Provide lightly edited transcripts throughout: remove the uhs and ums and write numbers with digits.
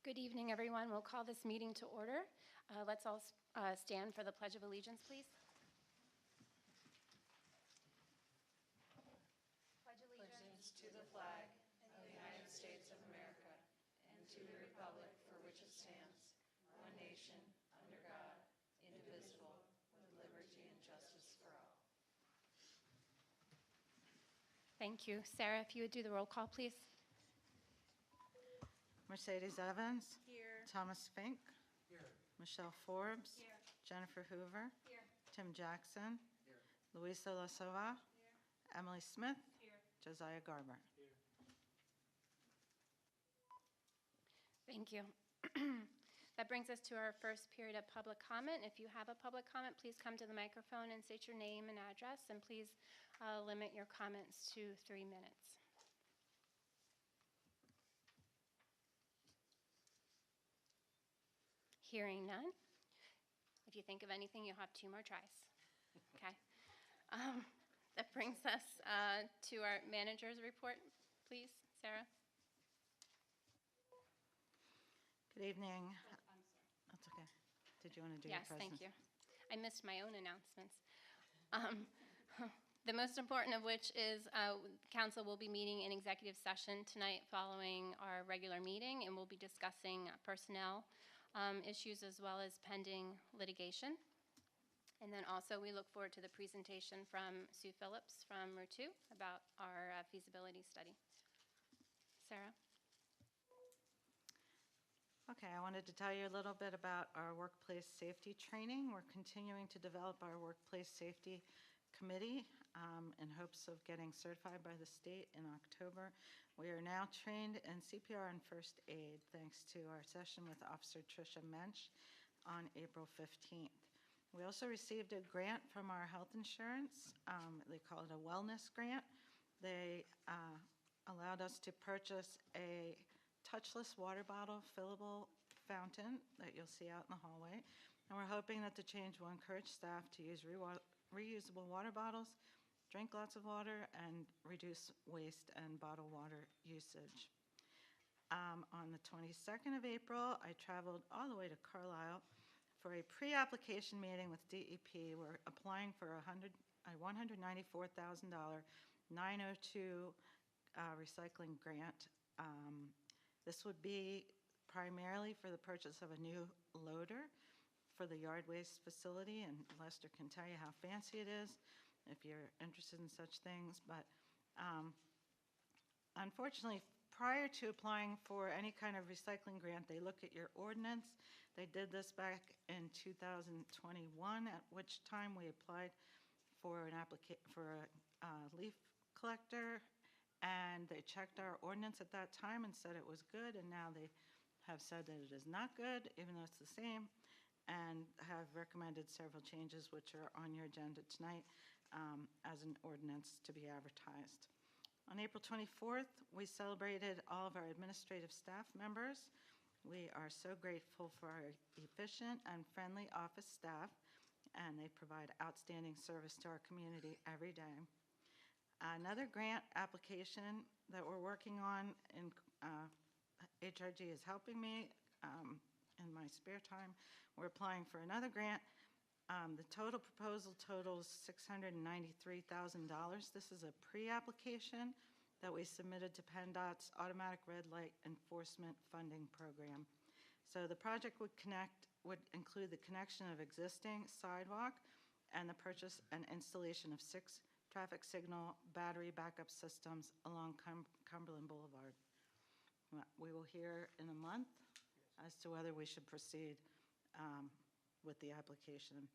Good evening, everyone. We'll call this meeting to order. Let's all stand for the Pledge of Allegiance, please. Pledge allegiance to the flag of the United States of America and to the republic for which it stands, one nation, under God, indivisible, with liberty and justice for all. Thank you. Sarah, if you would do the roll call, please. Mercedes Evans. Here. Thomas Fink. Here. Michelle Forbes. Here. Jennifer Hoover. Here. Tim Jackson. Here. Luisa Lasova. Here. Emily Smith. Here. Josiah Garber. Here. Thank you. That brings us to our first period of public comment. If you have a public comment, please come to the microphone and state your name and address, and please limit your comments to 3 minutes. Hearing none. If you think of anything, you'll have 2 more tries. Okay. That brings us to our manager's report, please, Sarah. Good evening. I'm sorry. That's okay. Did you want to do your Yes, presentation? thank you. I missed my own announcements. The most important of which is council will be meeting in executive session tonight following our regular meeting, and we'll be discussing personnel issues as well as pending litigation. And then also we look forward to the presentation from Sue Phillips from Route 2 about our feasibility study. Sarah? Okay, I wanted to tell you a little bit about our workplace safety training. We're continuing to develop our workplace safety committee in hopes of getting certified by the state in October. We are now trained in CPR and first aid thanks to our session with Officer Tricia Mensch on April 15th. We also received a grant from our health insurance. They call it a wellness grant. They allowed us to purchase a touchless water bottle fillable fountain that you'll see out in the hallway. And we're hoping that the change will encourage staff to use reusable water bottles, drink lots of water, and reduce waste and bottled water usage. On the 22nd of April, I traveled all the way to Carlisle for a pre-application meeting with DEP. We're applying for a $194,000 902 recycling grant. This would be primarily for the purchase of a new loader for the yard waste facility, and Lester can tell you how fancy it is if you're interested in such things. But unfortunately, prior to applying for any kind of recycling grant, they look at your ordinance. They did this back in 2021, at which time we applied for a leaf collector, and they checked our ordinance at that time and said it was good, and now they have said that it is not good, even though it's the same, and have recommended several changes which are on your agenda tonight as an ordinance to be advertised. On April 24th, we celebrated all of our administrative staff members. We are so grateful for our efficient and friendly office staff, and they provide outstanding service to our community every day. Another grant application that we're working on, and HRG is helping me in my spare time. We're applying for another grant. The total proposal totals $693,000. This is a pre-application that we submitted to PennDOT's Automatic Red Light Enforcement Funding Program. So the project would include the connection of existing sidewalk and the purchase and installation of 6 traffic signal battery backup systems along Cumberland Boulevard. We will hear in a month as to whether we should proceed with the application.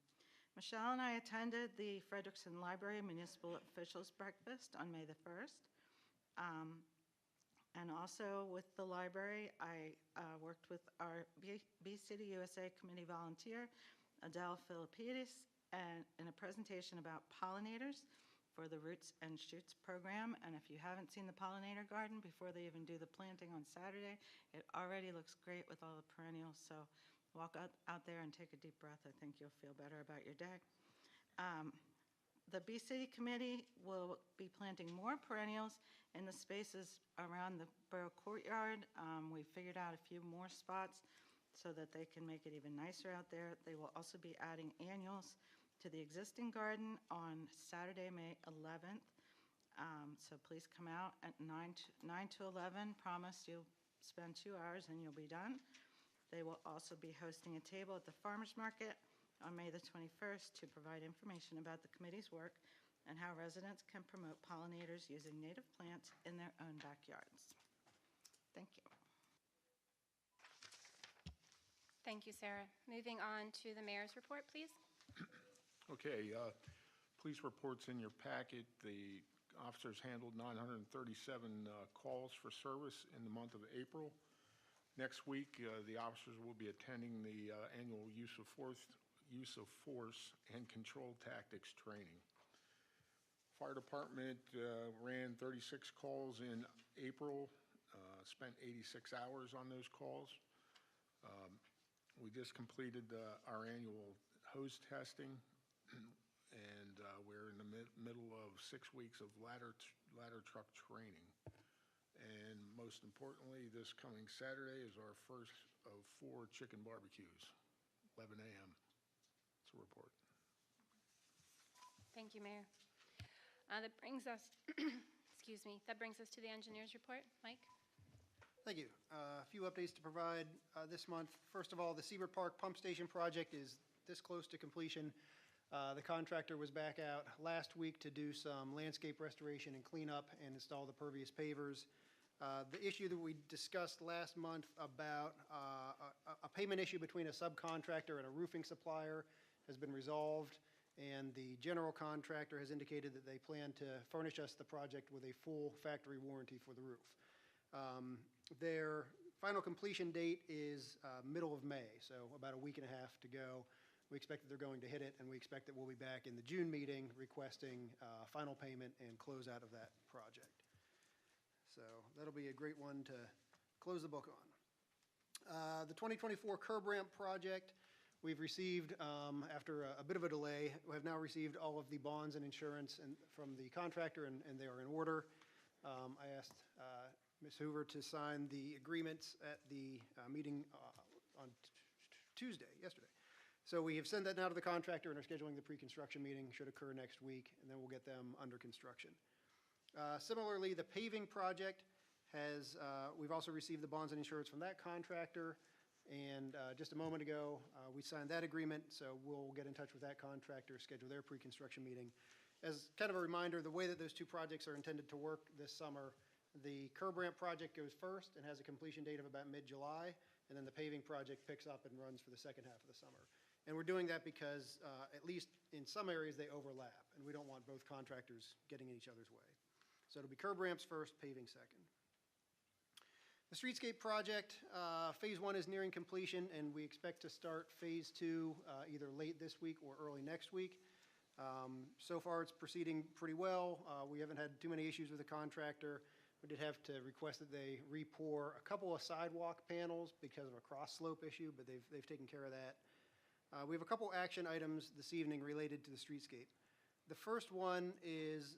Michelle and I attended the Frederickson Library Municipal Officials Breakfast on May the 1st. And also with the library, I worked with our B-City USA Committee volunteer, Adele Philippidis, and in a presentation about pollinators for the Roots and Shoots program. And if you haven't seen the pollinator garden before they even do the planting on Saturday, it already looks great with all the perennials. So walk out there and take a deep breath. I think you'll feel better about your day. The B-City Committee will be planting more perennials In the spaces around the Borough Courtyard, we figured out a few more spots so that they can make it even nicer out there. They will also be adding annuals to the existing garden on Saturday, May 11th. So please come out at 9 to 11. Promise you'll spend 2 hours and you'll be done. They will also be hosting a table at the Farmers Market on May the 21st to provide information about the committee's work and how residents can promote pollinators using native plants in their own backyards. Thank you. Thank you, Sarah. Moving on to the mayor's report, please. Okay, police reports in your packet. The officers handled 937 calls for service in the month of April. Next week, the officers will be attending the annual use of force and control tactics training. Fire department ran 36 calls in April, spent 86 hours on those calls. We just completed our annual hose testing, and we're in the middle of 6 weeks of ladder truck training. And most importantly, this coming Saturday is our first of 4 chicken barbecues, 11 a.m. It's a report. Thank you, Mayor. That brings us, excuse me, that brings us to the engineer's report. Mike? Thank you. A few updates to provide this month. First of all, the Seaver Park Pump Station project is this close to completion. The contractor was back out last week to do some landscape restoration and cleanup and install the pervious pavers. The issue that we discussed last month about a payment issue between a subcontractor and a roofing supplier has been resolved, and the general contractor has indicated that they plan to furnish us the project with a full factory warranty for the roof. Their final completion date is middle of May, so about a week and a half to go. We expect that they're going to hit it, and we expect that we'll be back in the June meeting requesting final payment and close out of that project. So that'll be a great one to close the book on. The 2024 curb ramp project, we've received, after a bit of a delay, we have now received all of the bonds and insurance from the contractor, and they are in order. I asked Ms. Hoover to sign the agreements at the meeting on yesterday. So we have sent that now to the contractor and are scheduling the pre-construction meeting. Should occur next week, and then we'll get them under construction. Similarly, the paving project has, we've also received the bonds and insurance from that contractor, and just a moment ago, we signed that agreement, so we'll get in touch with that contractor, schedule their pre-construction meeting. As kind of a reminder, the way that those two projects are intended to work this summer, the curb ramp project goes first and has a completion date of about mid-July, and then the paving project picks up and runs for the second half of the summer. And we're doing that because, at least in some areas, they overlap, and we don't want both contractors getting in each other's way. So it'll be curb ramps first, paving second. The streetscape project, phase 1 is nearing completion, and we expect to start phase 2 either late this week or early next week. So far, it's proceeding pretty well. We haven't had too many issues with the contractor. We did have to request that they re-pour a couple of sidewalk panels because of a cross slope issue, but they've taken care of that. We have a couple action items this evening related to the streetscape. The first one is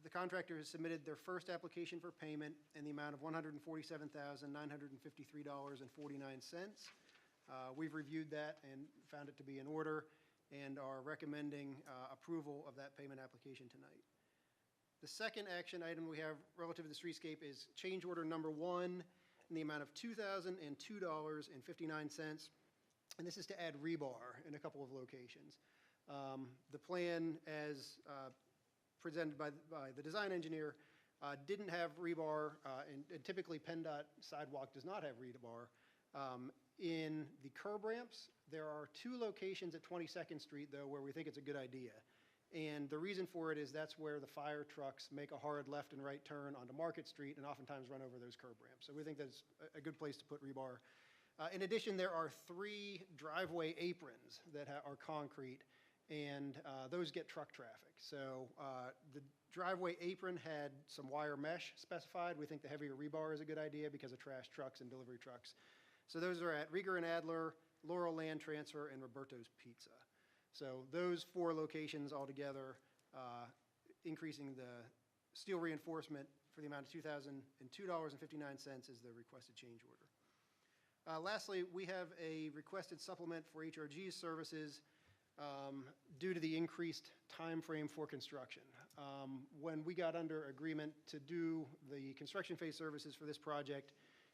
the contractor has submitted their first application for payment in the amount of $147,953.49. We've reviewed that and found it to be in order and are recommending approval of that payment application tonight. The second action item we have relative to the streetscape is change order number 1 in the amount of $2,002.59. And this is to add rebar in a couple of locations. The plan, as presented by the design engineer, didn't have rebar, and typically PennDOT sidewalk does not have rebar. In the curb ramps, there are 2 locations at 22nd Street, though, where we think it's a good idea. And the reason for it is that's where the fire trucks make a hard left and right turn onto Market Street and oftentimes run over those curb ramps. So we think that's a good place to put rebar. In addition, there are 3 driveway aprons that are concrete, and those get truck traffic. So the driveway apron had some wire mesh specified. We think the heavier rebar is a good idea because of trash trucks and delivery trucks. So those are at Rieger and Adler, Laurel Land Transfer, and Roberto's Pizza. So those 4 locations altogether, increasing the steel reinforcement for the amount of $2,002.59 is the requested change order. Lastly, we have a requested supplement for HRG's services due to the increased time frame for construction. When we got under agreement to do the construction phase services for this project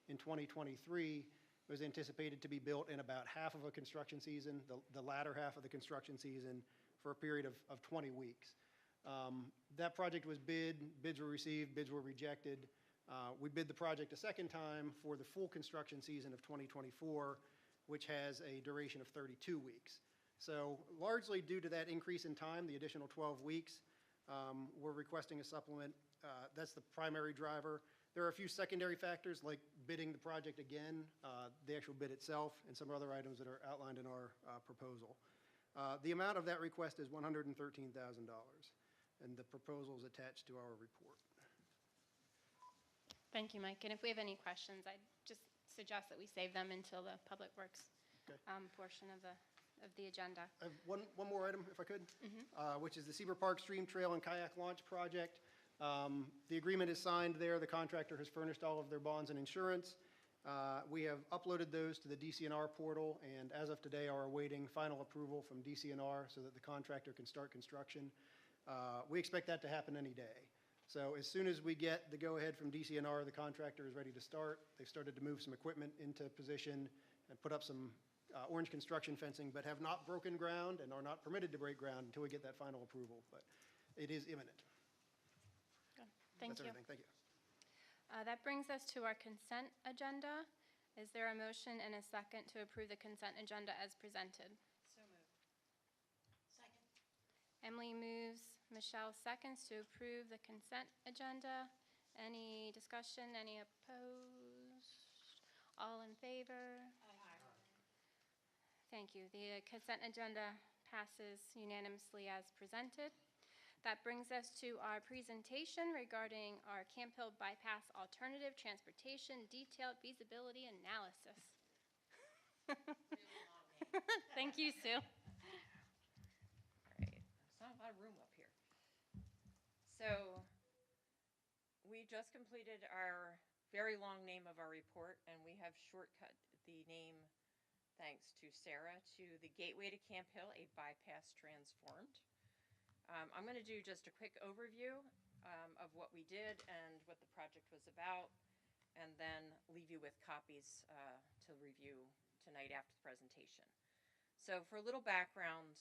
in 2023, it was anticipated to be built in about half of a construction season, the latter half of the construction season, for a period of 20 weeks. That project was bid, bids were received, bids were rejected. We bid the project a second time for the full construction season of 2024, which has a duration of 32 weeks. So largely due to that increase in time, the additional 12 weeks, we're requesting a supplement. That's the primary driver. There are a few secondary factors like bidding the project again, the actual bid itself, and some other items that are outlined in our proposal. The amount of that request is $113,000, and the proposal is attached to our report. Thank you, Mike. And if we have any questions, I just suggest that we save them until the Public Works Okay. portion of the agenda. I have one more item, if I could, which is the Seaver Park Stream Trail and Kayak Launch Project. The agreement is signed there. The contractor has furnished all of their bonds and insurance. We have uploaded those to the DCNR portal, and as of today are awaiting final approval from DCNR so that the contractor can start construction. We expect that to happen any day. So as soon as we get the go-ahead from DCNR, the contractor is ready to start. They've started to move some equipment into position and put up some orange construction fencing, but have not broken ground and are not permitted to break ground until we get that final approval. But it is imminent. Good. Thank That's you. everything. Thank you. That brings us to our consent agenda. Is there a motion and a second to approve the consent agenda as presented? So moved. Second. Emily moves, Michelle seconds to approve the consent agenda. Any discussion, any opposed? All in favor? Aye. Thank you. The consent agenda passes unanimously as presented. That brings us to our presentation regarding our Camp Hill Bypass Alternative Transportation Detailed Feasibility Analysis. Thank you, Sue. Great. There's not a lot of room up here. So we just completed our very long name of our report, and we have shortcut the name, thanks to Sarah, to the Gateway to Camp Hill, a bypass transformed. I'm going to do just a quick overview of what we did and what the project was about, and then leave you with copies to review tonight after the presentation. So for a little background,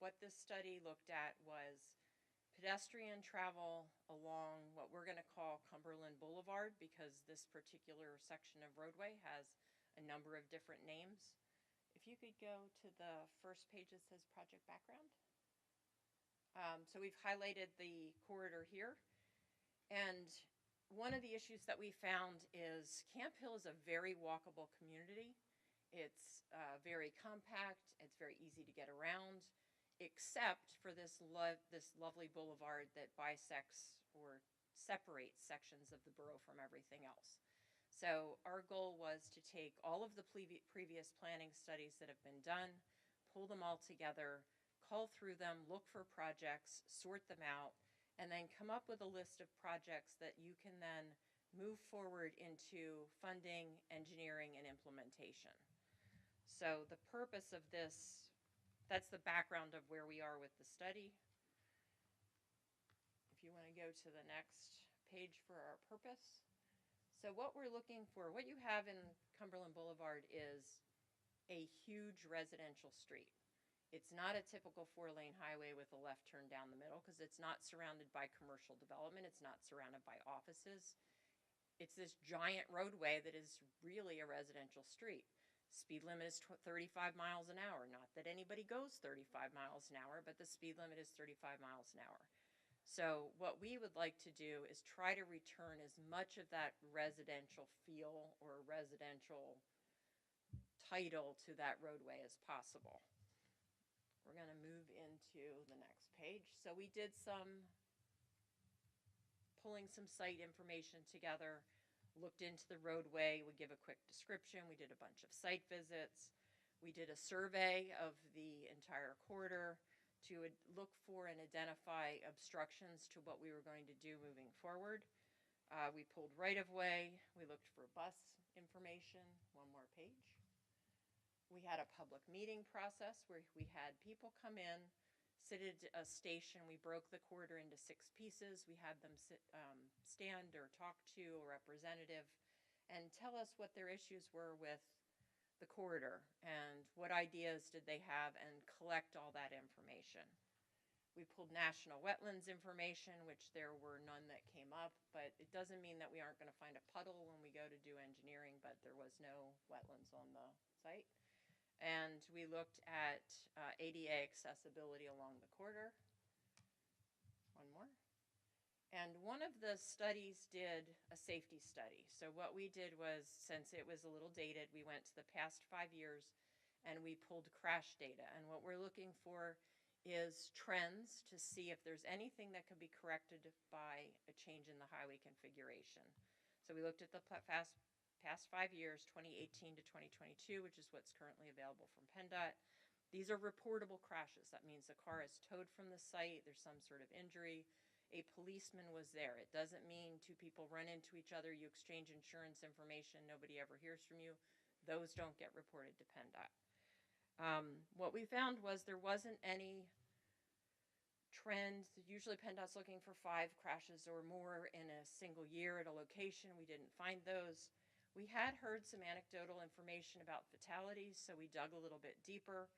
what this study looked at was pedestrian travel along what we're going to call Cumberland Boulevard, because this particular section of roadway has a number of different names. If you could go to the first page that says project background. So we've highlighted the corridor here. And one of the issues that we found is Camp Hill is a very walkable community. It's very compact. It's very easy to get around, except for this lovely boulevard that bisects or separates sections of the borough from everything else. So our goal was to take all of the previous planning studies that have been done, pull them all together, call through them, look for projects, sort them out, and then come up with a list of projects that you can then move forward into funding, engineering, and implementation. So the purpose of this, that's the background of where we are with the study. If you want to go to the next page for our purpose. So what we're looking for, what you have in Cumberland Boulevard is a huge residential street. It's not a typical 4-lane highway with a left turn down the middle, because it's not surrounded by commercial development. It's not surrounded by offices. It's this giant roadway that is really a residential street. Speed limit is 35 miles an hour. Not that anybody goes 35 miles an hour, but the speed limit is 35 miles an hour. So what we would like to do is try to return as much of that residential feel or residential title to that roadway as possible. We're going to move into the next page. So we did pulling some site information together, looked into the roadway. We give a quick description. We did a bunch of site visits. We did a survey of the entire corridor to look for and identify obstructions to what we were going to do moving forward. We pulled right-of-way. We looked for bus information. One more page. We had a public meeting process where we had people come in, sit at a station. We broke the corridor into 6 pieces. We had them stand or talk to a representative and tell us what their issues were with the corridor and what ideas did they have, and collect all that information. We pulled national wetlands information, which there were none that came up, but it doesn't mean that we aren't going to find a puddle when we go to do engineering, but there was no wetlands on the site. And we looked at ADA accessibility along the corridor. One more. And one of the studies did a safety study. So what we did was, since it was a little dated, we went to the past 5 years and we pulled crash data. And what we're looking for is trends to see if there's anything that could be corrected by a change in the highway configuration. So we looked at the past 5 years, 2018 to 2022, which is what's currently available from PennDOT. These are reportable crashes. That means the car is towed from the site, there's some sort of injury, a policeman was there. It doesn't mean 2 people run into each other, you exchange insurance information, nobody ever hears from you. Those don't get reported to PennDOT. What we found was there wasn't any trend. Usually PennDOT's looking for 5 crashes or more in a single year at a location. We didn't find those. We had heard some anecdotal information about fatalities, so we dug a little bit deeper.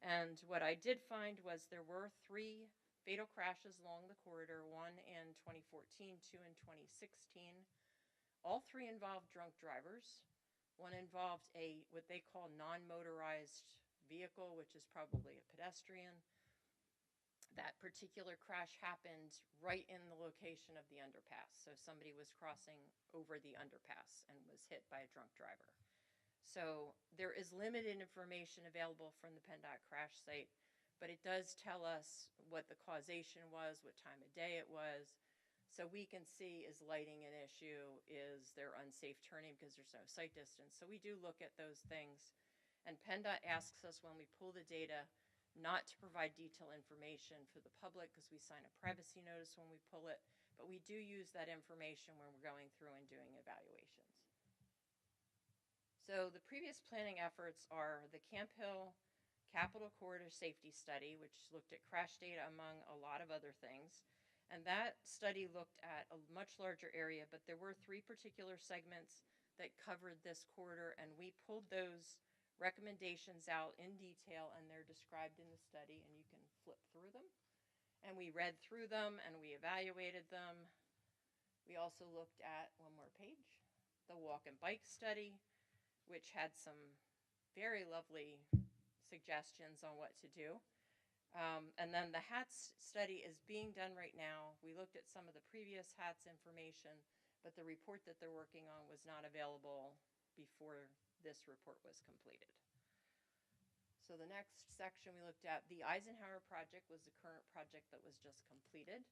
And what I did find was there were 3 fatal crashes along the corridor, 1 in 2014, 2 in 2016. All 3 involved drunk drivers. 1 involved what they call non-motorized vehicle, which is probably a pedestrian. That particular crash happened right in the location of the underpass. So somebody was crossing over the underpass and was hit by a drunk driver. So there is limited information available from the PennDOT crash site, but it does tell us what the causation was, what time of day it was. So we can see, is lighting an issue? Is there unsafe turning because there's no sight distance? So we do look at those things. And PennDOT asks us when we pull the data not to provide detailed information for the public because we sign a privacy notice when we pull it, but we do use that information when we're going through and doing evaluations. So the previous planning efforts are the Camp Hill Capitol Corridor Safety Study, which looked at crash data among a lot of other things. And that study looked at a much larger area, but there were 3 particular segments that covered this corridor, and we pulled those recommendations out in detail, and they're described in the study, and you can flip through them. And we read through them and we evaluated them. We also looked at, one more page, the walk and bike study, which had some very lovely suggestions on what to do. And then the HATS study is being done right now. We looked at some of the previous HATS information, but the report that they're working on was not available before this report was completed. So the next section we looked at, the Eisenhower project was the current project that was just completed.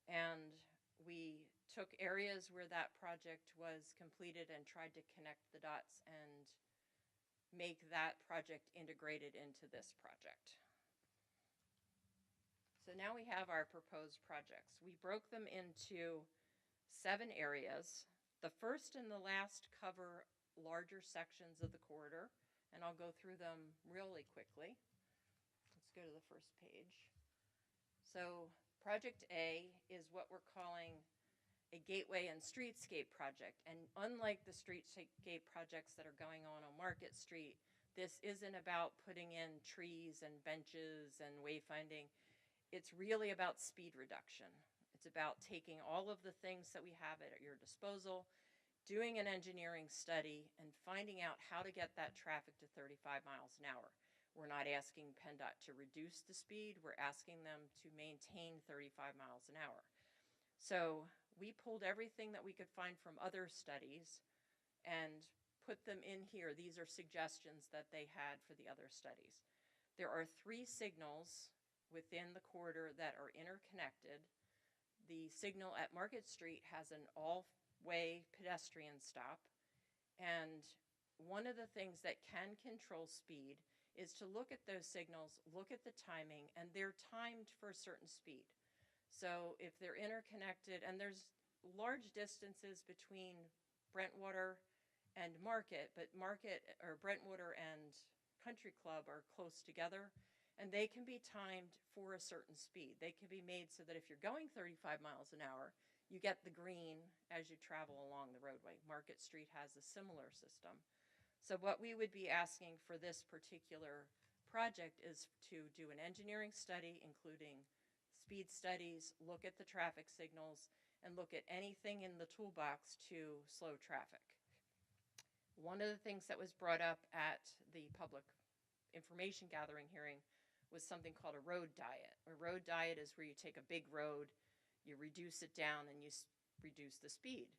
And we took areas where that project was completed and tried to connect the dots and make that project integrated into this project. So now we have our proposed projects. We broke them into 7 areas. The first and the last cover larger sections of the corridor, and I'll go through them really quickly. Let's go to the first page. So Project A is what we're calling a gateway and streetscape project. And unlike the streetscape projects that are going on Market Street, this isn't about putting in trees and benches and wayfinding. It's really about speed reduction. It's about taking all of the things that we have at your disposal, doing an engineering study, and finding out how to get that traffic to 35 miles an hour. We're not asking PennDOT to reduce the speed. We're asking them to maintain 35 miles an hour. So we pulled everything that we could find from other studies and put them in here. These are suggestions that they had for the other studies. There are 3 signals within the corridor that are interconnected. The signal at Market Street has an all-way pedestrian stop. And one of the things that can control speed is to look at those signals, look at the timing, and they're timed for a certain speed. So if they're interconnected, and there's large distances between Brentwater and Market, but Brentwater and Country Club are close together, and they can be timed for a certain speed. They can be made so that if you're going 35 miles an hour, you get the green as you travel along the roadway. Market Street has a similar system. So what we would be asking for this particular project is to do an engineering study, including speed studies, look at the traffic signals, and look at anything in the toolbox to slow traffic. One of the things that was brought up at the public information gathering hearing was something called a road diet. A road diet is where you take a big road, you reduce it down, and you reduce the speed.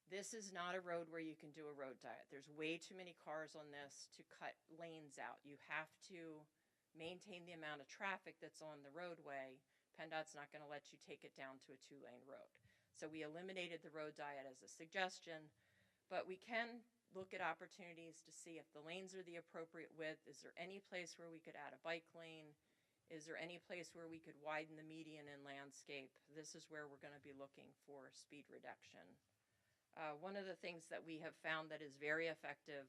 This is not a road where you can do a road diet. There's way too many cars on this to cut lanes out. You have to maintain the amount of traffic that's on the roadway. PennDOT's not going to let you take it down to a 2-lane road. So we eliminated the road diet as a suggestion, but we can look at opportunities to see if the lanes are the appropriate width. Is there any place where we could add a bike lane? Is there any place where we could widen the median and landscape? This is where we're going to be looking for speed reduction. One of the things that we have found that is very effective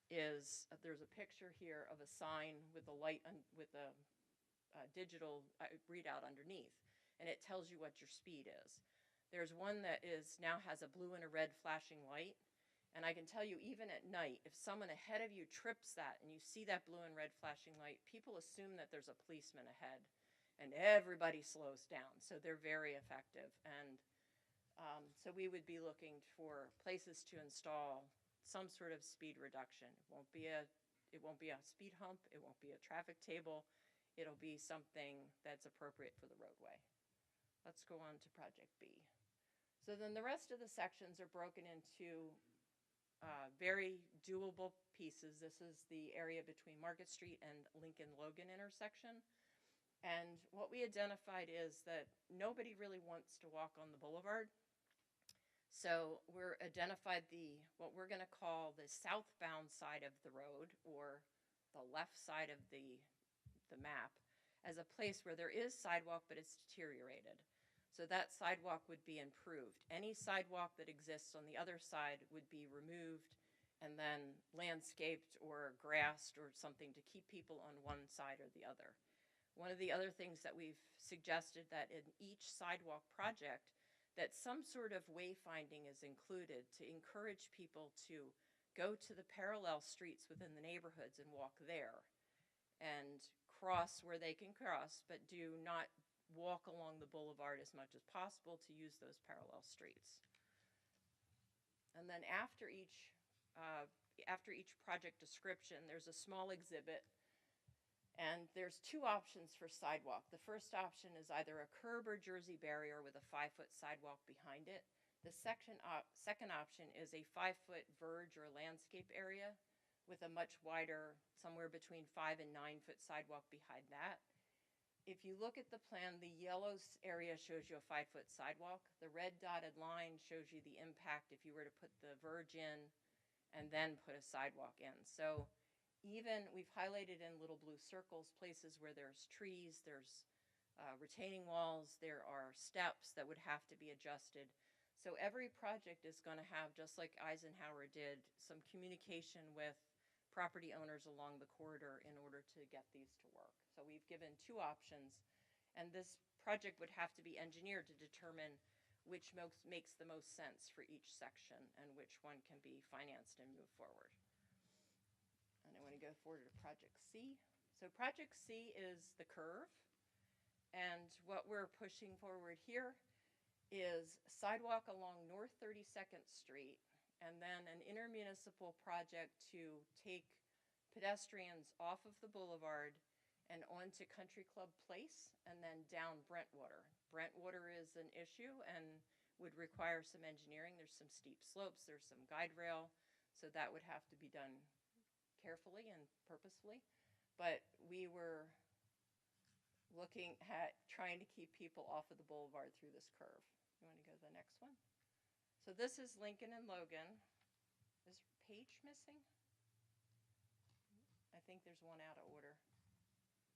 is there's a picture here of a sign with a light with a digital readout underneath, and it tells you what your speed is. There's one that now has a blue and a red flashing light, and I can tell you, even at night, if someone ahead of you trips that and you see that blue and red flashing light, people assume that there's a policeman ahead, and everybody slows down. So they're very effective. And so we would be looking for places to install some sort of speed reduction. It won't be a speed hump. It won't be a traffic table. It'll be something that's appropriate for the roadway. Let's go on to Project B. So then the rest of the sections are broken into very doable pieces. This is the area between Market Street and Lincoln-Logan intersection. And what we identified is that nobody really wants to walk on the boulevard. So we're identified what we're going to call the southbound side of the road, or the left side of the map, as a place where there is sidewalk, but it's deteriorated. So that sidewalk would be improved. Any sidewalk that exists on the other side would be removed and then landscaped or grassed or something to keep people on one side or the other. One of the other things that we've suggested that in each sidewalk project, that some sort of wayfinding is included to encourage people to go to the parallel streets within the neighborhoods and walk there and cross where they can cross, but do not walk along the boulevard as much as possible to use those parallel streets. And then after each project description, there's a small exhibit, and there's two options for sidewalk. The first option is either a curb or jersey barrier with a 5-foot sidewalk behind it. The second option is a 5-foot verge or landscape area with a much wider, somewhere between 5 and 9-foot sidewalk behind that. If you look at the plan, the yellow area shows you a 5-foot sidewalk. The red dotted line shows you the impact if you were to put the verge in and then put a sidewalk in. So even we've highlighted in little blue circles places where there's trees, there's retaining walls, there are steps that would have to be adjusted. So every project is going to have, just like Eisenhower did, some communication with property owners along the corridor in order to get these to work. So we've given two options, and this project would have to be engineered to determine which makes the most sense for each section and which one can be financed and move forward. And I want to go forward to Project C. So Project C is the curve, and what we're pushing forward here is sidewalk along North 32nd Street, and then an intermunicipal project to take pedestrians off of the boulevard and onto Country Club Place, and then down Brentwater. Brentwater is an issue and would require some engineering. There's some steep slopes, there's some guide rail, so that would have to be done carefully and purposefully. But we were looking at trying to keep people off of the boulevard through this curve. You want to go to the next one? So this is Lincoln and Logan. Is Page missing? I think there's one out of order.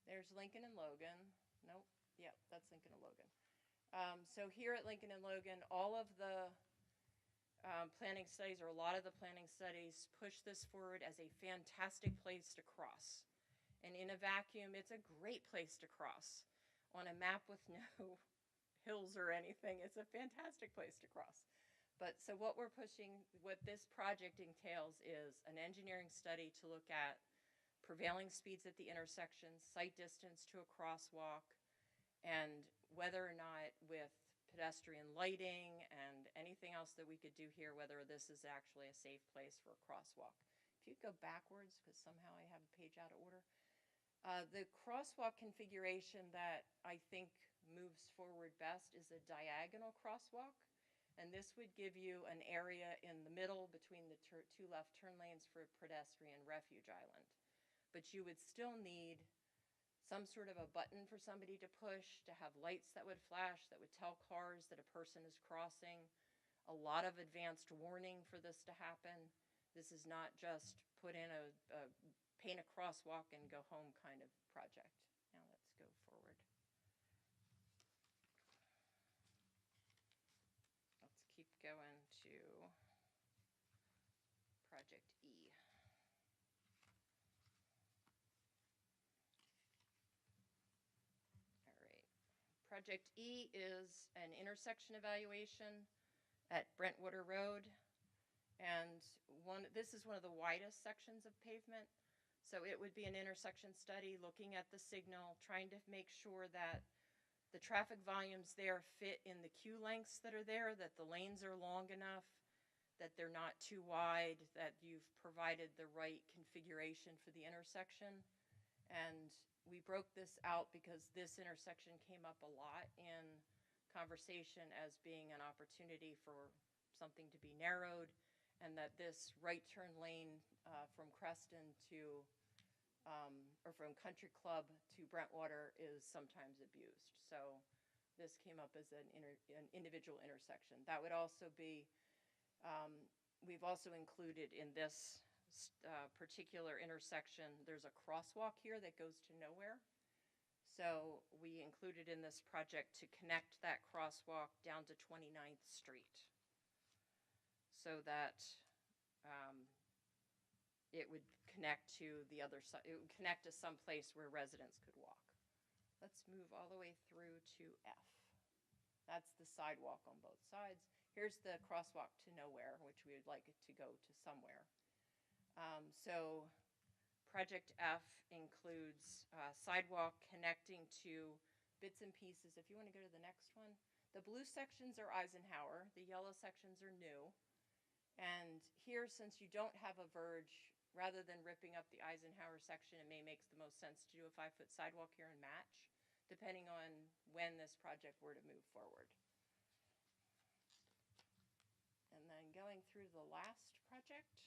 There's Lincoln and Logan. Nope. Yep, that's Lincoln and Logan. So here at Lincoln and Logan, all of the planning studies, or a lot of the planning studies, push this forward as a fantastic place to cross. And in a vacuum, it's a great place to cross. On a map with no hills or anything, it's a fantastic place to cross. But so what we're pushing, what this project entails is an engineering study to look at prevailing speeds at the intersection, sight distance to a crosswalk, and whether or not with pedestrian lighting and anything else that we could do here, whether this is actually a safe place for a crosswalk. If you go backwards, because somehow I have a page out of order. The crosswalk configuration that I think moves forward best is a diagonal crosswalk. And this would give you an area in the middle between the two left turn lanes for a pedestrian refuge island. But you would still need some sort of a button for somebody to push, to have lights that would flash, that would tell cars that a person is crossing, a lot of advanced warning for this to happen. This is not just put in a paint a crosswalk and go home kind of project. Now let's go forward. Let's keep going to Project E. Project E is an intersection evaluation at Brentwater Road. And this is one of the widest sections of pavement. So it would be an intersection study looking at the signal, trying to make sure that the traffic volumes there fit in the queue lengths that are there, that the lanes are long enough, that they're not too wide, that you've provided the right configuration for the intersection. And we broke this out because this intersection came up a lot in conversation as being an opportunity for something to be narrowed, and that this right turn lane from Creston to, or from Country Club to Brentwater is sometimes abused. So this came up as an individual intersection. That would also be, we've also included in this particular intersection, there's a crosswalk here that goes to nowhere. So we included in this project to connect that crosswalk down to 29th Street so that it would connect to the other side, it would connect to some place where residents could walk. Let's move all the way through to F. That's the sidewalk on both sides. Here's the crosswalk to nowhere, which we would like it to go to somewhere. So Project F includes sidewalk connecting to bits and pieces. If you want to go to the next one. The blue sections are Eisenhower. The yellow sections are new. And here, since you don't have a verge, rather than ripping up the Eisenhower section, it may make the most sense to do a 5-foot sidewalk here and match, depending on when this project were to move forward. And then going through the last project.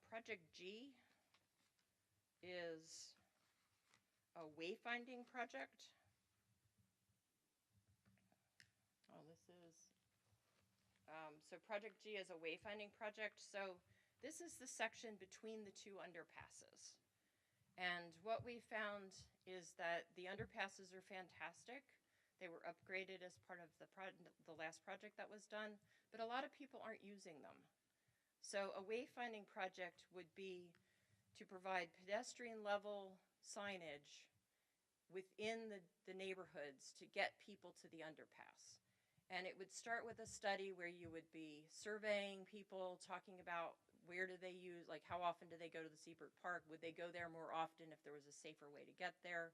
Project G is a wayfinding project. Oh, this is, so Project G is a wayfinding project. So this is the section between the two underpasses. And what we found is that the underpasses are fantastic. They were upgraded as part of the last project that was done, but a lot of people aren't using them. So a wayfinding project would be to provide pedestrian level signage within the neighborhoods to get people to the underpass. And it would start with a study where you would be surveying people, talking about where do they use, like how often do they go to the Seabrook Park? Would they go there more often if there was a safer way to get there?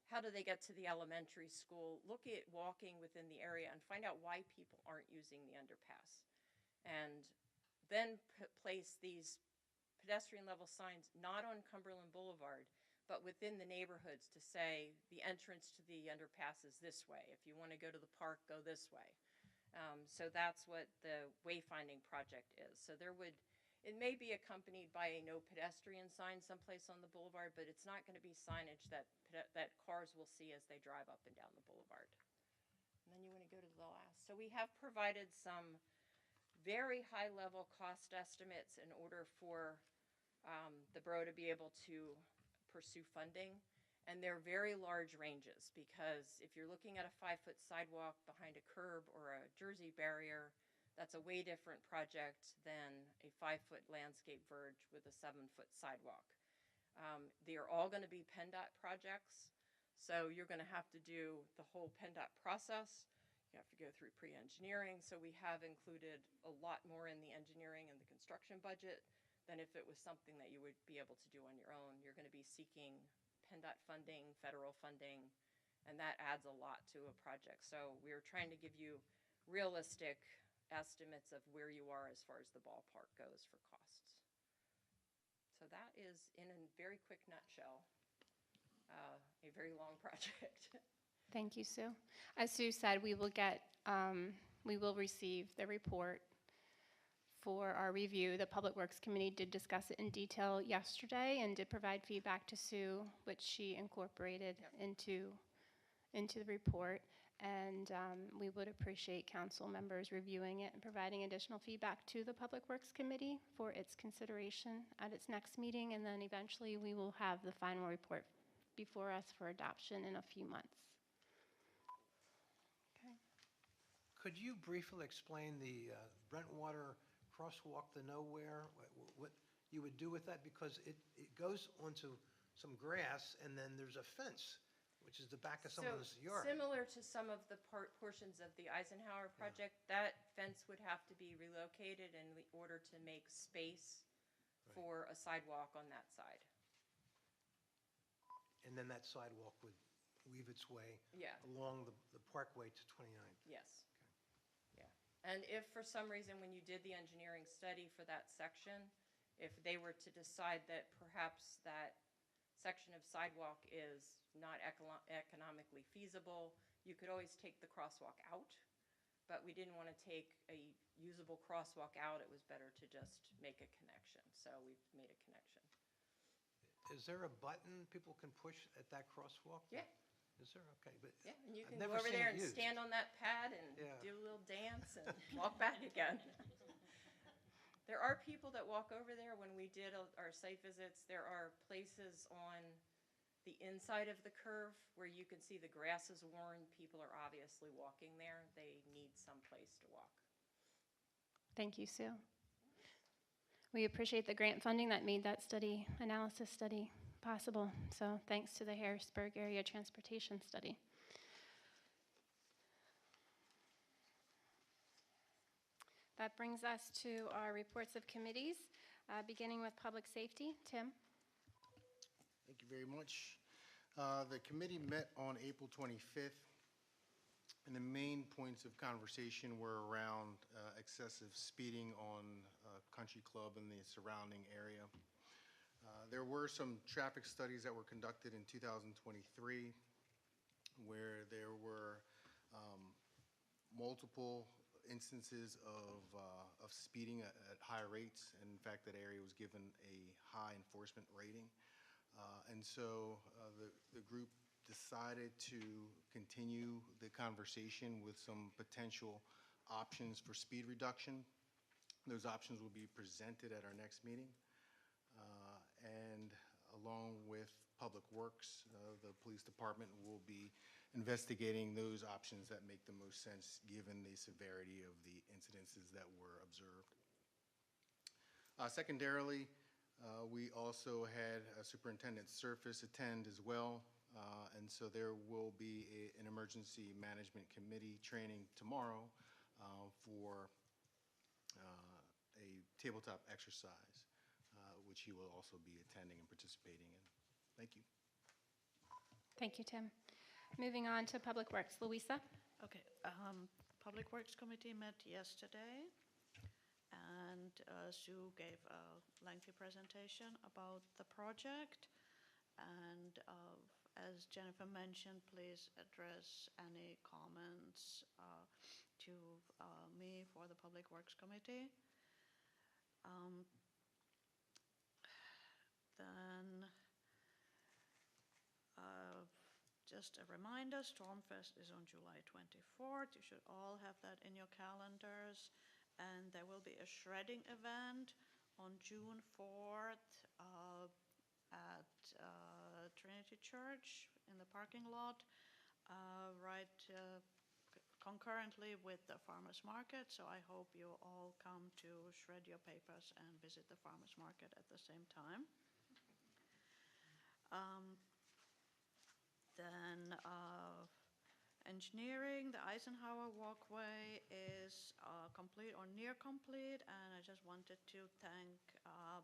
How do they get to the elementary school? Look at walking within the area and find out why people aren't using the underpass. And then place these pedestrian level signs not on Cumberland Boulevard, but within the neighborhoods to say the entrance to the underpass is this way. If you want to go to the park, go this way. So that's what the wayfinding project is. So it may be accompanied by a no pedestrian sign someplace on the boulevard, but it's not going to be signage that cars will see as they drive up and down the boulevard. And then you want to go to the last. So we have provided some very high level cost estimates in order for the borough to be able to pursue funding. And they're very large ranges, because if you're looking at a 5-foot sidewalk behind a curb or a Jersey barrier, that's a way different project than a 5-foot landscape verge with a 7-foot sidewalk. They are all going to be PennDOT projects, so you're going to have to do the whole PennDOT process. You have to go through pre-engineering, so we have included a lot more in the engineering and the construction budget than if it was something that you would be able to do on your own. You're going to be seeking PennDOT funding, federal funding, and that adds a lot to a project. So we're trying to give you realistic estimates of where you are as far as the ballpark goes for costs. So that is, in a very quick nutshell, a very long project. Thank you, Sue. As Sue said, we will receive the report for our review. The Public Works Committee did discuss it in detail yesterday and did provide feedback to Sue, which she incorporated into the report. And we would appreciate council members reviewing it and providing additional feedback to the Public Works Committee for its consideration at its next meeting. And then eventually we will have the final report before us for adoption in a few months. Okay. Could you briefly explain the Brentwater crosswalk to nowhere, what you would do with that? Because it goes onto some grass, and then there's a fence, which is the back of someone's yard. Similar to some of the portions of the Eisenhower project, that fence would have to be relocated in order to make space for a sidewalk on that side. And then that sidewalk would weave its way Yeah. along the parkway to 29th. Yes. Yeah. And if for some reason, when you did the engineering study for that section, if they were to decide that perhaps that section of sidewalk is not economically feasible, you could always take the crosswalk out. But we didn't want to take a usable crosswalk out. It was better to just make a connection. So we've made a connection. Is there a button people can push at that crosswalk? Yeah. Is there? Okay, but Yeah, and you I've can go never over seen there it and used. stand on that pad and Yeah. do a little dance and walk back again. There are people that walk over there. When we did our site visits, there are places on the inside of the curve where you can see the grass is worn. People are obviously walking there. They need some place to walk. Thank you, Sue. We appreciate the grant funding that made that analysis study possible. So thanks to the Harrisburg Area Transportation Study. That brings us to our reports of committees, beginning with Public Safety. Tim? Thank you very much. The committee met on April 25th, and the main points of conversation were around excessive speeding on Country Club and the surrounding area. There were some traffic studies that were conducted in 2023 where there were multiple instances of speeding at high rates. And in fact, that area was given a high enforcement rating. And so the group decided to continue the conversation with some potential options for speed reduction. Those options will be presented at our next meeting. And along with Public Works, the police department will be investigating those options that make the most sense given the severity of the incidences that were observed. Secondarily, we also had Superintendent Surface attend as well, and so there will be an emergency management committee training tomorrow for a tabletop exercise, which he will also be attending and participating in. Thank you. Thank you, Tim. Moving on to Public Works. Louisa? Okay, Public Works Committee met yesterday, and Sue gave a lengthy presentation about the project. And as Jennifer mentioned, please address any comments to me for the Public Works Committee. Then just a reminder, Stormfest is on July 24th. You should all have that in your calendars. And there will be a shredding event on June 4th at Trinity Church in the parking lot, right concurrently with the farmers market. So I hope you all come to shred your papers and visit the farmers market at the same time. Then engineering, the Eisenhower walkway is complete or near complete, and I just wanted to thank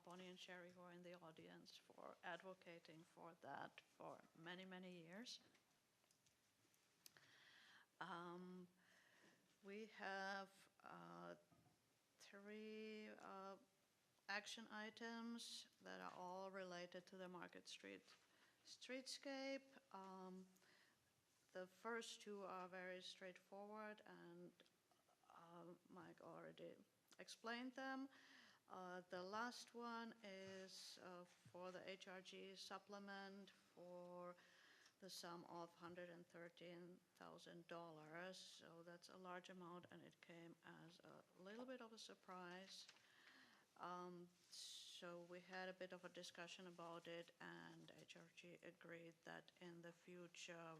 Bonnie and Sherry, who are in the audience, for advocating for that for many, many years. We have 3 action items that are all related to the Market Street streetscape. The first 2 are very straightforward, and Mike already explained them. The last one is for the HRG supplement for the sum of $113,000. So that's a large amount, and it came as a little bit of a surprise. So we had a bit of a discussion about it, and HRG agreed that in the future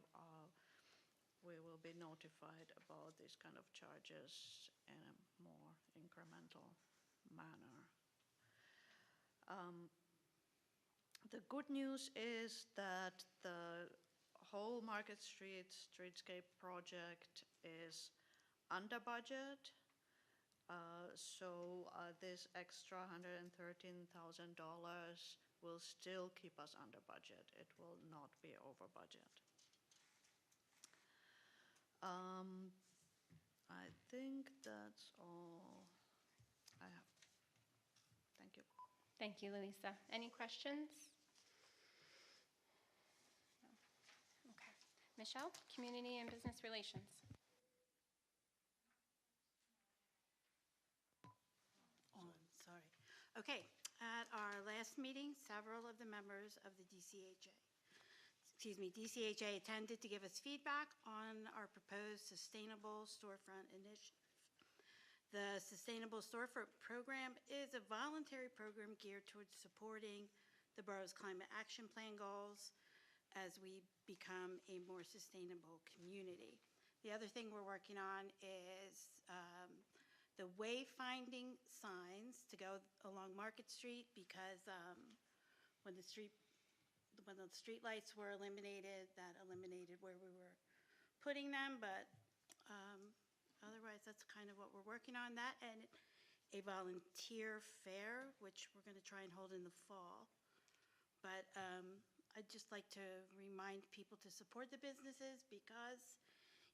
we will be notified about these kind of charges in a more incremental manner. The good news is that the whole Market Street streetscape project is under budget. So this extra $113,000 will still keep us under budget. It will not be over budget. I think that's all I have. Thank you. Thank you, Louisa. Any questions? No. Okay. Michelle, Community and Business Relations. Sorry. Okay, at our last meeting, several of the members of the DCHA attended to give us feedback on our proposed Sustainable Storefront Initiative. The Sustainable Storefront Program is a voluntary program geared towards supporting the borough's climate action plan goals as we become a more sustainable community. The other thing we're working on is the wayfinding signs to go along Market Street, because when the street lights were eliminated, that eliminated where we were putting them, but otherwise that's kind of what we're working on. That and a volunteer fair, which we're going to try and hold in the fall. But I'd just like to remind people to support the businesses, because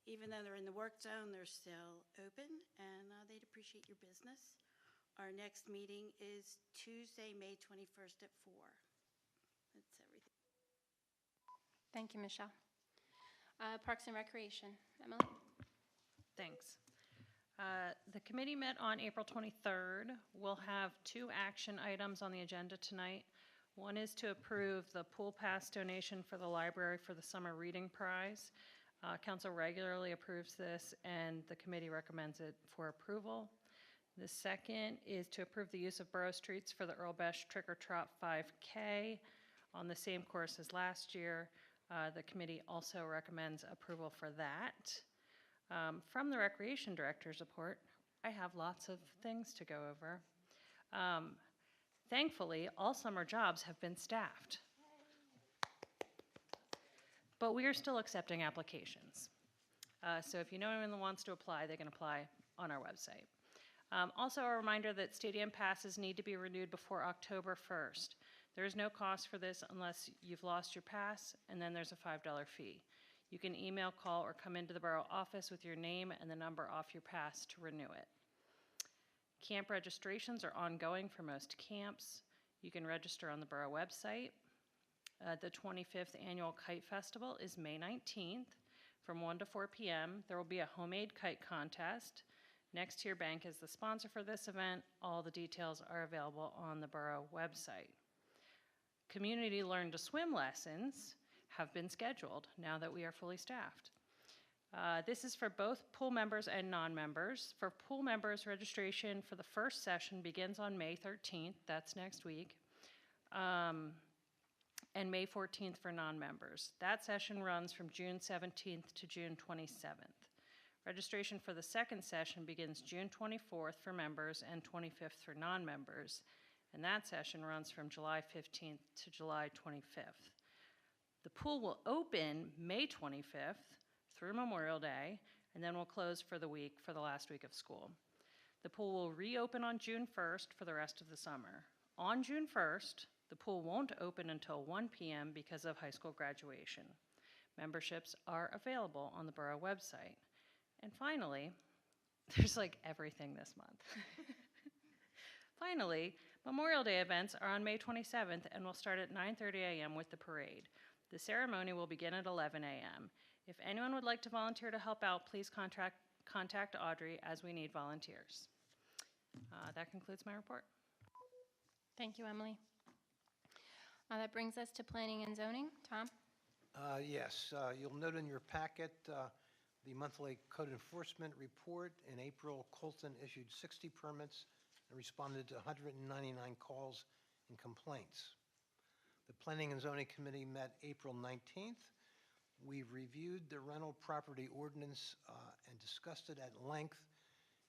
even though they're in the work zone, they're still open, and they'd appreciate your business. Our next meeting is Tuesday, May 21st at 4. That's everything. Thank you, Michelle. Parks and Recreation. Emily? Thanks. The committee met on April 23rd. We'll have 2 action items on the agenda tonight. One is to approve the pool pass donation for the library for the Summer Reading Prize. Council regularly approves this, and the committee recommends it for approval. The second is to approve the use of borough streets for the Earl Besh Trick or Trot 5K on the same course as last year. The committee also recommends approval for that. From the Recreation Director's report, I have lots of things to go over. Thankfully, all summer jobs have been staffed. But we are still accepting applications. So if you know anyone that wants to apply, they can apply on our website. Also, a reminder that stadium passes need to be renewed before October 1st. There is no cost for this unless you've lost your pass, and then there's a $5 fee. You can email, call, or come into the borough office with your name and the number off your pass to renew it. Camp registrations are ongoing for most camps. You can register on the borough website. The 25th Annual Kite Festival is May 19th from 1 to 4 p.m. There will be a homemade kite contest. Next Tier Bank is the sponsor for this event. All the details are available on the borough website. Community Learn to Swim lessons have been scheduled now that we are fully staffed. This is for both pool members and non-members. For pool members, registration for the first session begins on May 13th. That's next week. and May 14th for non-members. That session runs from June 17th to June 27th. Registration for the second session begins June 24th for members and 25th for non-members, and that session runs from July 15th to July 25th. The pool will open May 25th through Memorial Day, and then will close for the last week of school. The pool will reopen on June 1st for the rest of the summer. On June 1st, the pool won't open until 1 p.m. because of high school graduation. Memberships are available on the borough website. And finally, there's like everything this month. Finally, Memorial Day events are on May 27th and will start at 9:30 a.m. with the parade. The ceremony will begin at 11 a.m. If anyone would like to volunteer to help out, please contact Audrey, as we need volunteers. That concludes my report. Thank you, Emily. That brings us to planning and zoning. Tom? Yes, you'll note in your packet the monthly code enforcement report. In April, Colton issued 60 permits and responded to 199 calls and complaints. The Planning and Zoning Committee met April 19th. We reviewed the rental property ordinance and discussed it at length,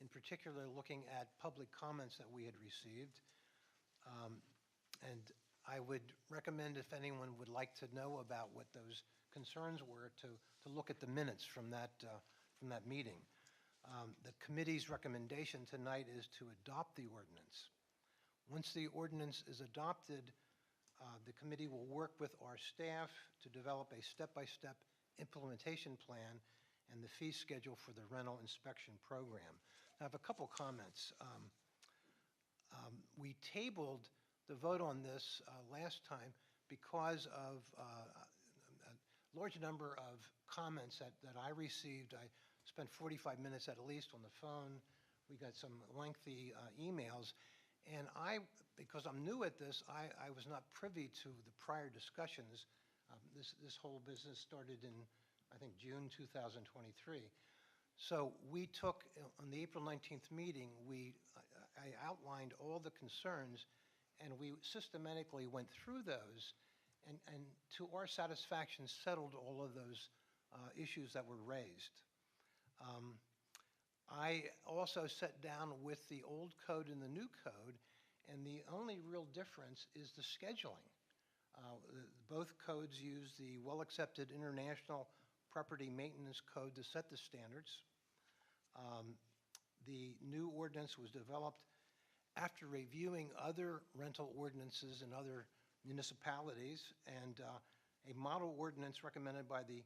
in particular looking at public comments that we had received. And I would recommend, if anyone would like to know about what those concerns were, to look at the minutes from that meeting. The committee's recommendation tonight is to adopt the ordinance. Once the ordinance is adopted, the committee will work with our staff to develop a step-by-step implementation plan and the fee schedule for the rental inspection program. I have a couple comments. We tabled the vote on this last time because of a large number of comments that I received. I spent 45 minutes at least on the phone. We got some lengthy emails. And because I'm new at this, I was not privy to the prior discussions. This whole business started in, I think, June 2023. So we took, on the April 19th meeting, I outlined all the concerns, and we systematically went through those, and to our satisfaction, settled all of those issues that were raised. I also sat down with the old code and the new code, and the only real difference is the scheduling. Both codes use the well-accepted International Property Maintenance Code to set the standards. The new ordinance was developed after reviewing other rental ordinances in other municipalities, and a model ordinance recommended by the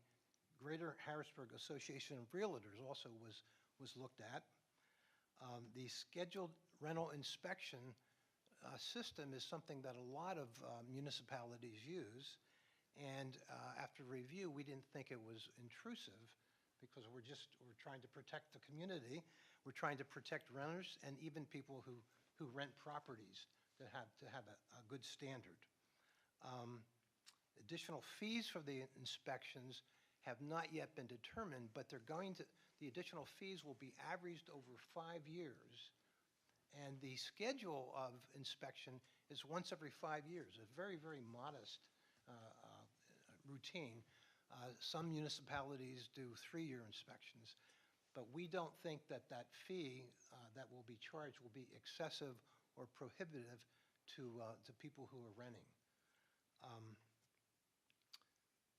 Greater Harrisburg Association of Realtors also was looked at. The scheduled rental inspection system is something that a lot of municipalities use, and after review, we didn't think it was intrusive because we're trying to protect the community. We're trying to protect renters and even people who rent properties to have a good standard. Additional fees for the inspections have not yet been determined, but the additional fees will be averaged over 5 years, and the schedule of inspection is once every 5 years, a very, very modest routine. Some municipalities do 3-year inspections, but we don't think that fee that will be charged will be excessive or prohibitive to people who are renting.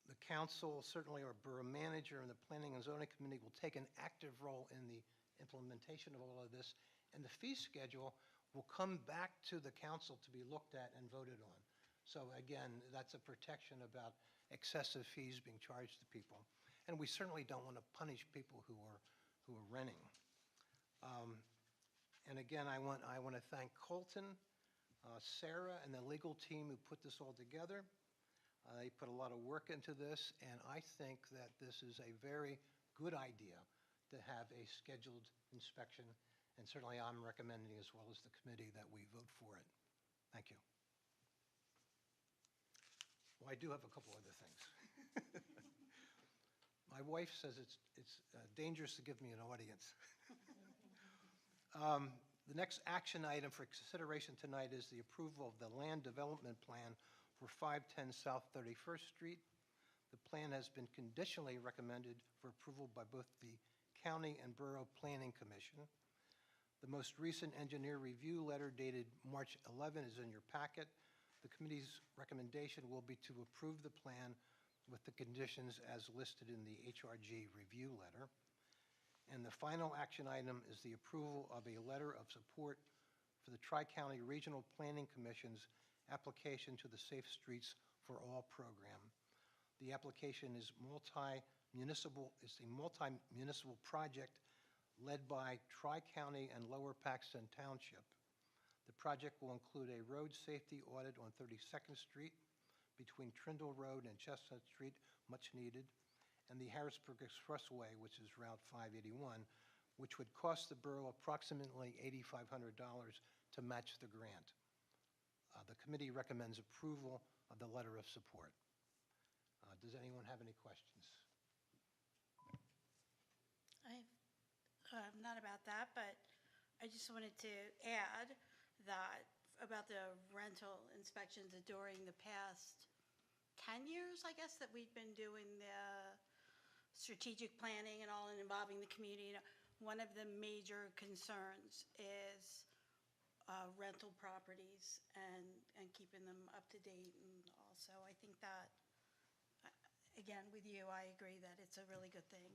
The council, certainly our borough manager and the Planning and Zoning Committee, will take an active role in the implementation of all of this, and the fee schedule will come back to the council to be looked at and voted on. So again, that's a protection about excessive fees being charged to people. And we certainly don't want to punish people who are renting. And again, I want to thank Colton, Sarah, and the legal team who put this all together. They put a lot of work into this, and I think that this is a very good idea to have a scheduled inspection, and certainly I'm recommending, as well as the committee, that we vote for it. Thank you. Well, I do have a couple other things. My wife says it's dangerous to give me an audience. The next action item for consideration tonight is the approval of the land development plan for 510 South 31st Street. The plan has been conditionally recommended for approval by both the County and Borough Planning Commission. The most recent engineer review letter dated March 11 is in your packet. The committee's recommendation will be to approve the plan with the conditions as listed in the HRG review letter. And the final action item is the approval of a letter of support for the Tri-County Regional Planning Commission's application to the Safe Streets for All program. The application is a multi-municipal project led by Tri-County and Lower Paxton Township. The project will include a road safety audit on 32nd Street between Trindle Road and Chestnut Street, much needed, and the Harrisburg Expressway, which is Route 581, which would cost the borough approximately $8,500 to match the grant. The committee recommends approval of the letter of support. Does anyone have any questions? Not about that, but I just wanted to add that about the rental inspections during the past 10 years, I guess, that we've been doing the strategic planning and all and involving the community. One of the major concerns is rental properties and keeping them up to date. And also, I think that, again, with you, I agree that it's a really good thing.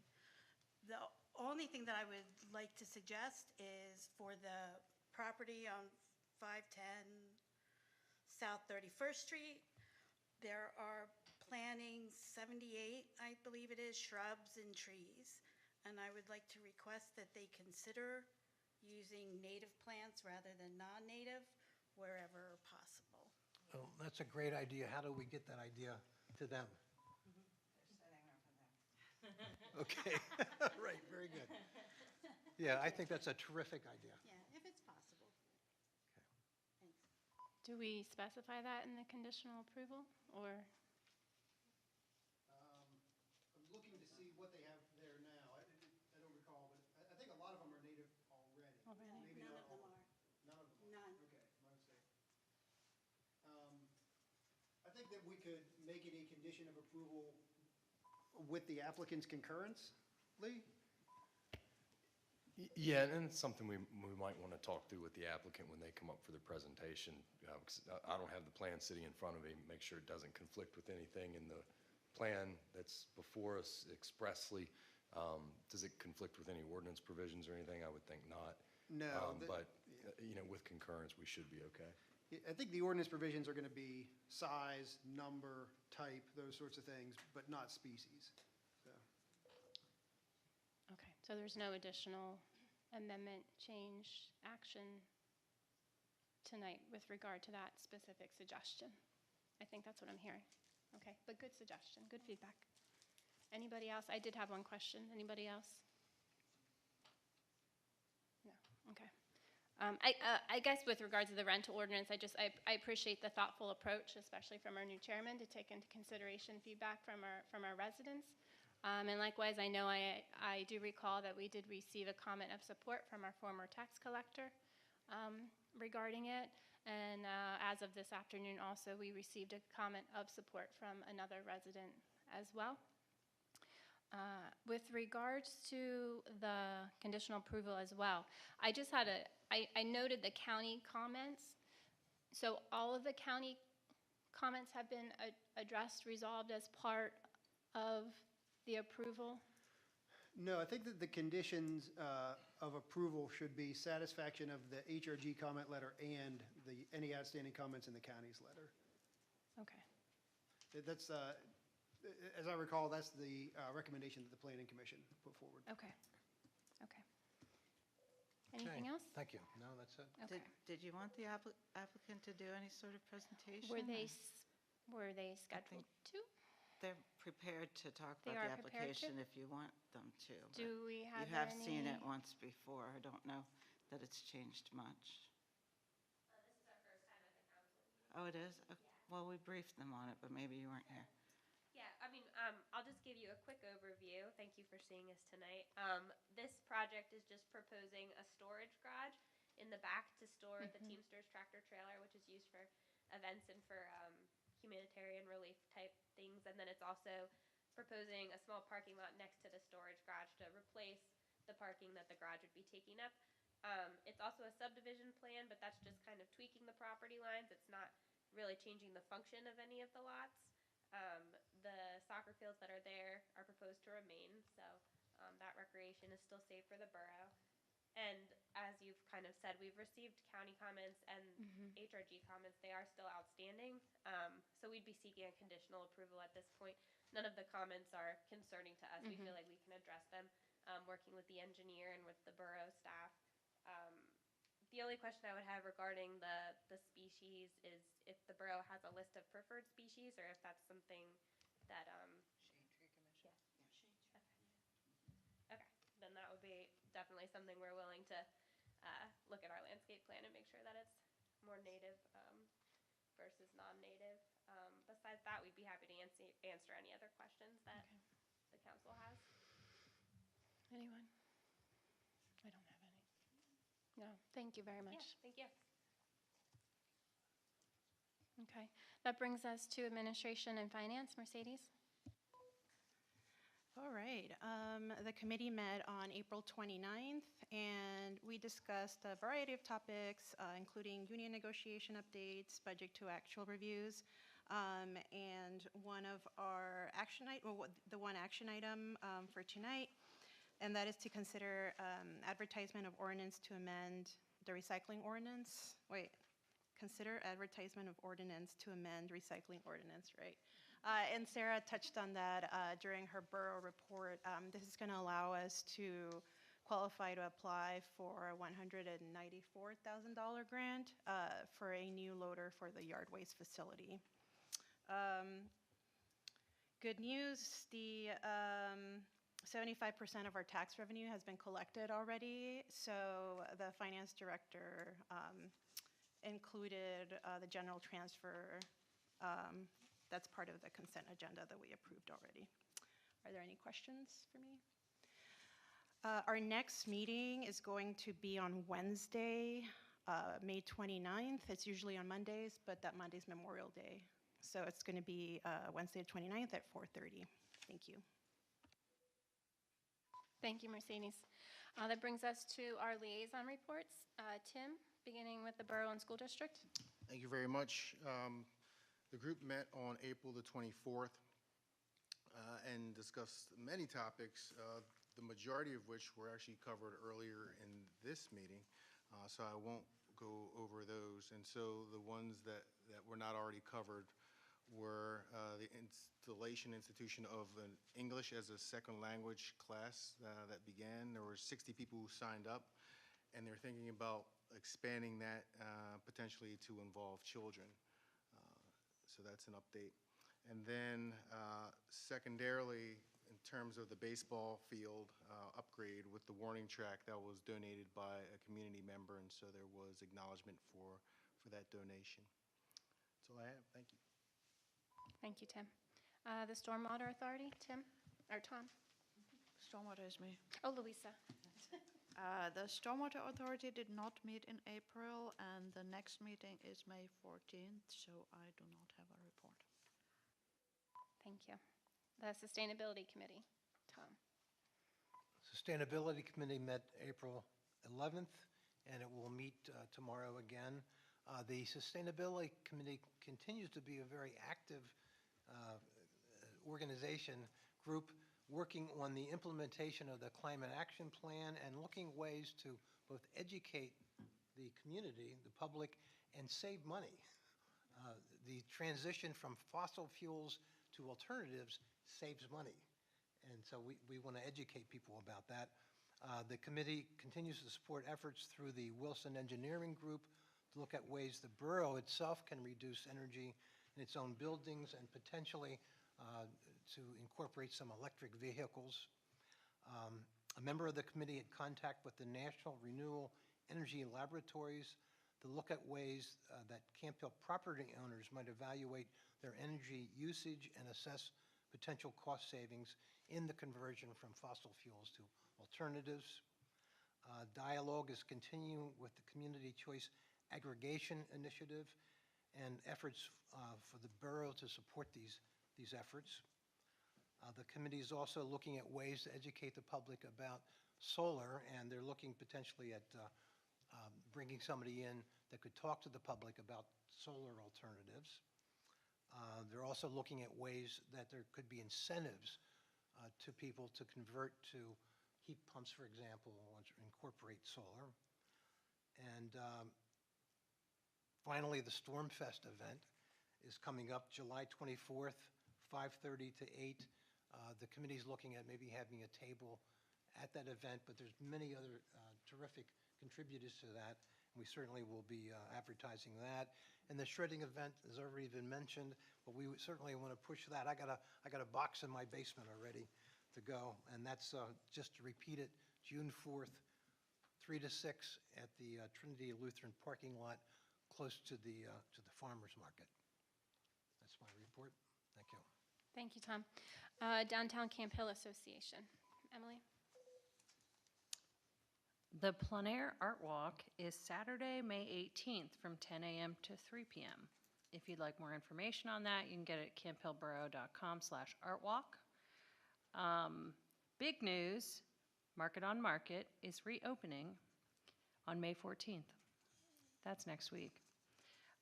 The only thing that I would like to suggest is for the property on 510 South 31st Street, there are planting 78, I believe it is, shrubs and trees. And I would like to request that they consider using native plants rather than non-native wherever possible. Oh, that's a great idea. How do we get that idea to them? Okay, right, very good. Yeah, I think that's a terrific idea. Yeah, if it's possible. Thanks. Do we specify that in the conditional approval, or? I'm looking to see what they have there now. I don't recall, but I think a lot of them are native already. Already. Maybe None not of them all. are. None of them are? None. Okay, my mistake. I think that we could make it a condition of approval with the applicant's concurrence, Lee? Yeah, and it's something we might want to talk through with the applicant when they come up for the presentation. 'Cause I don't have the plan sitting in front of me, make sure it doesn't conflict with anything in the plan that's before us expressly. Does it conflict with any ordinance provisions or anything? I would think not. No. But, with concurrence, we should be okay. I think the ordinance provisions are going to be size, number, type, those sorts of things, but not species. So, Okay, so there's no additional amendment, change, action tonight with regard to that specific suggestion? I think that's what I'm hearing. Okay, but good suggestion, good feedback. Anybody else? I did have one question. Anybody else? No, okay. I guess with regards to the rental ordinance, I appreciate the thoughtful approach, especially from our new chairman, to take into consideration feedback from our residents. And likewise, I know I do recall that we did receive a comment of support from our former tax collector regarding it. And as of this afternoon also, we received a comment of support from another resident as well. With regards to the conditional approval as well, I just had I noted the county comments. So all of the county comments have been addressed, resolved as part of the approval? no, I think that the conditions of approval should be satisfaction of the HRG comment letter and any outstanding comments in the county's letter. Okay. That's, as I recall, that's the recommendation that the Planning Commission put forward. Okay. Okay. Anything Okay, else? Thank you. No, that's it. Okay. Did you want the applicant to do any sort of presentation? Were they or- scheduled to? They're prepared to talk They about are the prepared to? application if you want them to. but Do we have You have seen any- it once before. I don't know that it's changed much. This is our first time at the council meeting. Oh, it is? Well, we briefed them on it, but maybe you weren't here. Yeah, I mean, I'll just give you a quick overview. Thank you for seeing us tonight. This project is just proposing a storage garage in the back to store the Teamsters tractor trailer, which is used for events and for humanitarian relief type things. And then it's also proposing a small parking lot next to the storage garage to replace the parking that the garage would be taking up. It's also a subdivision plan, but that's just kind of tweaking the property lines. It's not really changing the function of any of the lots. The soccer fields that are there are proposed to remain, so that recreation is still safe for the borough. And as you've kind of said, we've received county comments and HRG comments. They are still outstanding, so we'd be seeking a conditional approval at this point. None of the comments are concerning to us. We feel like we can address them, working with the engineer and with the borough staff. The only question I would have regarding the species is if the borough has a list of preferred species, or if that's something that, yeah. Okay, then that would be definitely something we're willing to look at our landscape plan and make sure that it's more native versus non-native. Besides that, we'd be happy to answer any other questions that the council has. Anyone? I don't have any. No, thank you very much. Yeah, thank you. Okay, that brings us to Administration and Finance. Mercedes? All right. The committee met on April 29th, and we discussed a variety of topics, including union negotiation updates, budget to actual reviews, and one of our the one action item for tonight, and that is to consider advertisement of ordinance to amend the recycling ordinance. Consider advertisement of ordinance to amend recycling ordinance, right? And Sarah touched on that during her borough report. This is going to allow us to qualify to apply for a $194,000 grant for a new loader for the yard waste facility. Good news, the 75% of our tax revenue has been collected already, so the finance director included the general transfer. That's part of the consent agenda that we approved already. Are there any questions for me? Our next meeting is going to be on Wednesday, May 29th. It's usually on Mondays, but that Monday's Memorial Day. So it's going to be Wednesday 29th at 4:30. Thank you. Thank you, Mercedes. That brings us to our liaison reports. Tim, beginning with the Borough and School District. Thank you very much. The group met on April the 24th and discussed many topics, the majority of which were actually covered earlier in this meeting, so I won't go over those. And so the ones that were not already covered were the institution of an English as a second language class that began. There were 60 people who signed up, and they're thinking about expanding that potentially to involve children. So that's an update. And then secondarily, in terms of the baseball field upgrade with the warning track, that was donated by a community member, and so there was acknowledgement for that donation. That's all I have. Thank you. Thank you, Tim. The Stormwater Authority, Tim, or Tom? Stormwater is me. Oh, Louisa. The Stormwater Authority did not meet in April, and the next meeting is May 14th, so I do not have a report. Thank you. The Sustainability Committee, Tom. Sustainability Committee met April 11th, and it will meet tomorrow again. The Sustainability Committee continues to be a very active organization group working on the implementation of the Climate Action Plan and looking ways to both educate the community, the public, and save money. The transition from fossil fuels to alternatives saves money, and so we want to educate people about that. The committee continues to support efforts through the Wilson Engineering Group to look at ways the borough itself can reduce energy in its own buildings and potentially to incorporate some electric vehicles. A member of the committee had contact with the National Renewable Energy Laboratories to look at ways that Campbell property owners might evaluate their energy usage and assess potential cost savings in the conversion from fossil fuels to alternatives. Dialogue is continuing with the Community Choice Aggregation Initiative, and efforts for the borough to support these efforts. The committee is also looking at ways to educate the public about solar, and they're looking potentially at bringing somebody in that could talk to the public about solar alternatives. They're also looking at ways that there could be incentives to people to convert to heat pumps, for example, or to incorporate solar. And finally, the Stormfest event is coming up July 24th, 5:30 to 8. The committee's looking at maybe having a table at that event, but there's many other terrific contributors to that, and we certainly will be advertising that. And the shredding event has already been mentioned, but we certainly want to push that. I got a box in my basement already to go, and that's, just to repeat it, June 4th, 3 to 6 at the Trinity Lutheran parking lot close to the farmer's market. That's my report. Thank you. Thank you, Tom. Downtown Camp Hill Association. Emily? The Plein Air Art Walk is Saturday, May 18th from 10 a.m. to 3 p.m. If you'd like more information on that, you can get it at camphillborough.com/artwalk. Big news, Market on Market is reopening on May 14th. That's next week.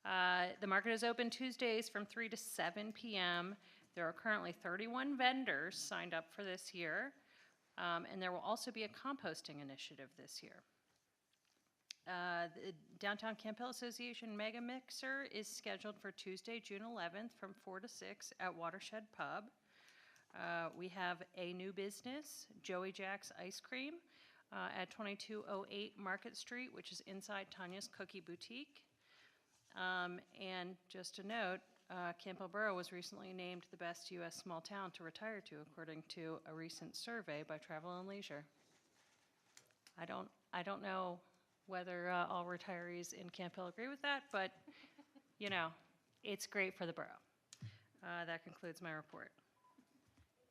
The market is open Tuesdays from 3 to 7 p.m. There are currently 31 vendors signed up for this year, and there will also be a composting initiative this year. The Downtown Camp Hill Association Mega Mixer is scheduled for Tuesday, June 11th from 4 to 6 at Watershed Pub. We have a new business, Joey Jack's Ice Cream, at 2208 Market Street, which is inside Tanya's Cookie Boutique. And just a note, Campbell Borough was recently named the best U.S. small town to retire to, according to a recent survey by Travel and Leisure. I don't know whether all retirees in Camp Hill agree with that, but, you know, it's great for the borough. That concludes my report.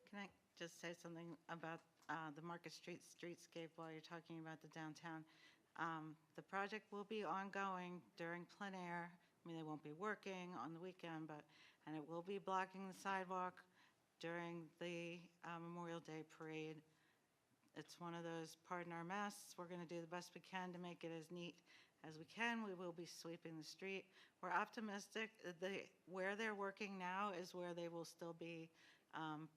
Can I just say something about the Market Street streetscape while you're talking about the downtown? The project will be ongoing during plein air. I mean, they won't be working on the weekend, and it will be blocking the sidewalk during the Memorial Day parade. It's one of those, pardon our mess, we're going to do the best we can to make it as neat as we can. We will be sweeping the street. We're optimistic. Where they're working now is where they will still be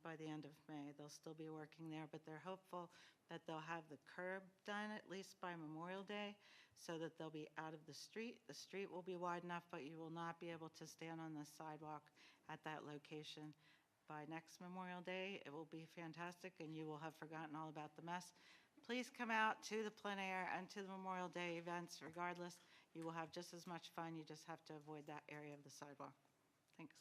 by the end of May. They'll still be working there, but they're hopeful that they'll have the curb done at least by Memorial Day so that they'll be out of the street. The street will be wide enough, but you will not be able to stand on the sidewalk at that location. By next Memorial Day, it will be fantastic, and you will have forgotten all about the mess. Please come out to the plein air and to the Memorial Day events. Regardless, you will have just as much fun. You just have to avoid that area of the sidewalk. Thanks.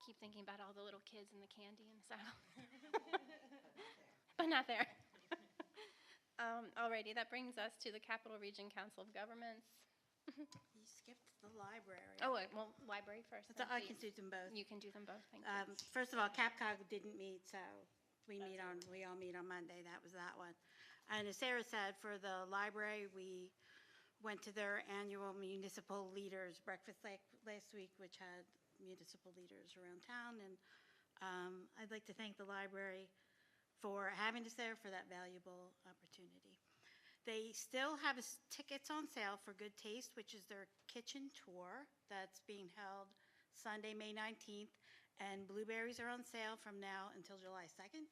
Keep thinking about all the little kids and the candy and the sidewalk. But not there. Alrighty, that brings us to the Capital Region Council of Governments. You skipped the library. Oh, wait, well, library first. then, I can please. do them both. You can do them both, thank you. First of all, CapCog didn't meet, so we all meet on Monday. That was that one. And as Sarah said, for the library, we went to their annual municipal leaders breakfast last week, which had municipal leaders around town. And I'd like to thank the library for having us there for that valuable opportunity. They still have tickets on sale for Good Taste, which is their kitchen tour that's being held Sunday, May 19th. And blueberries are on sale from now until July 2nd,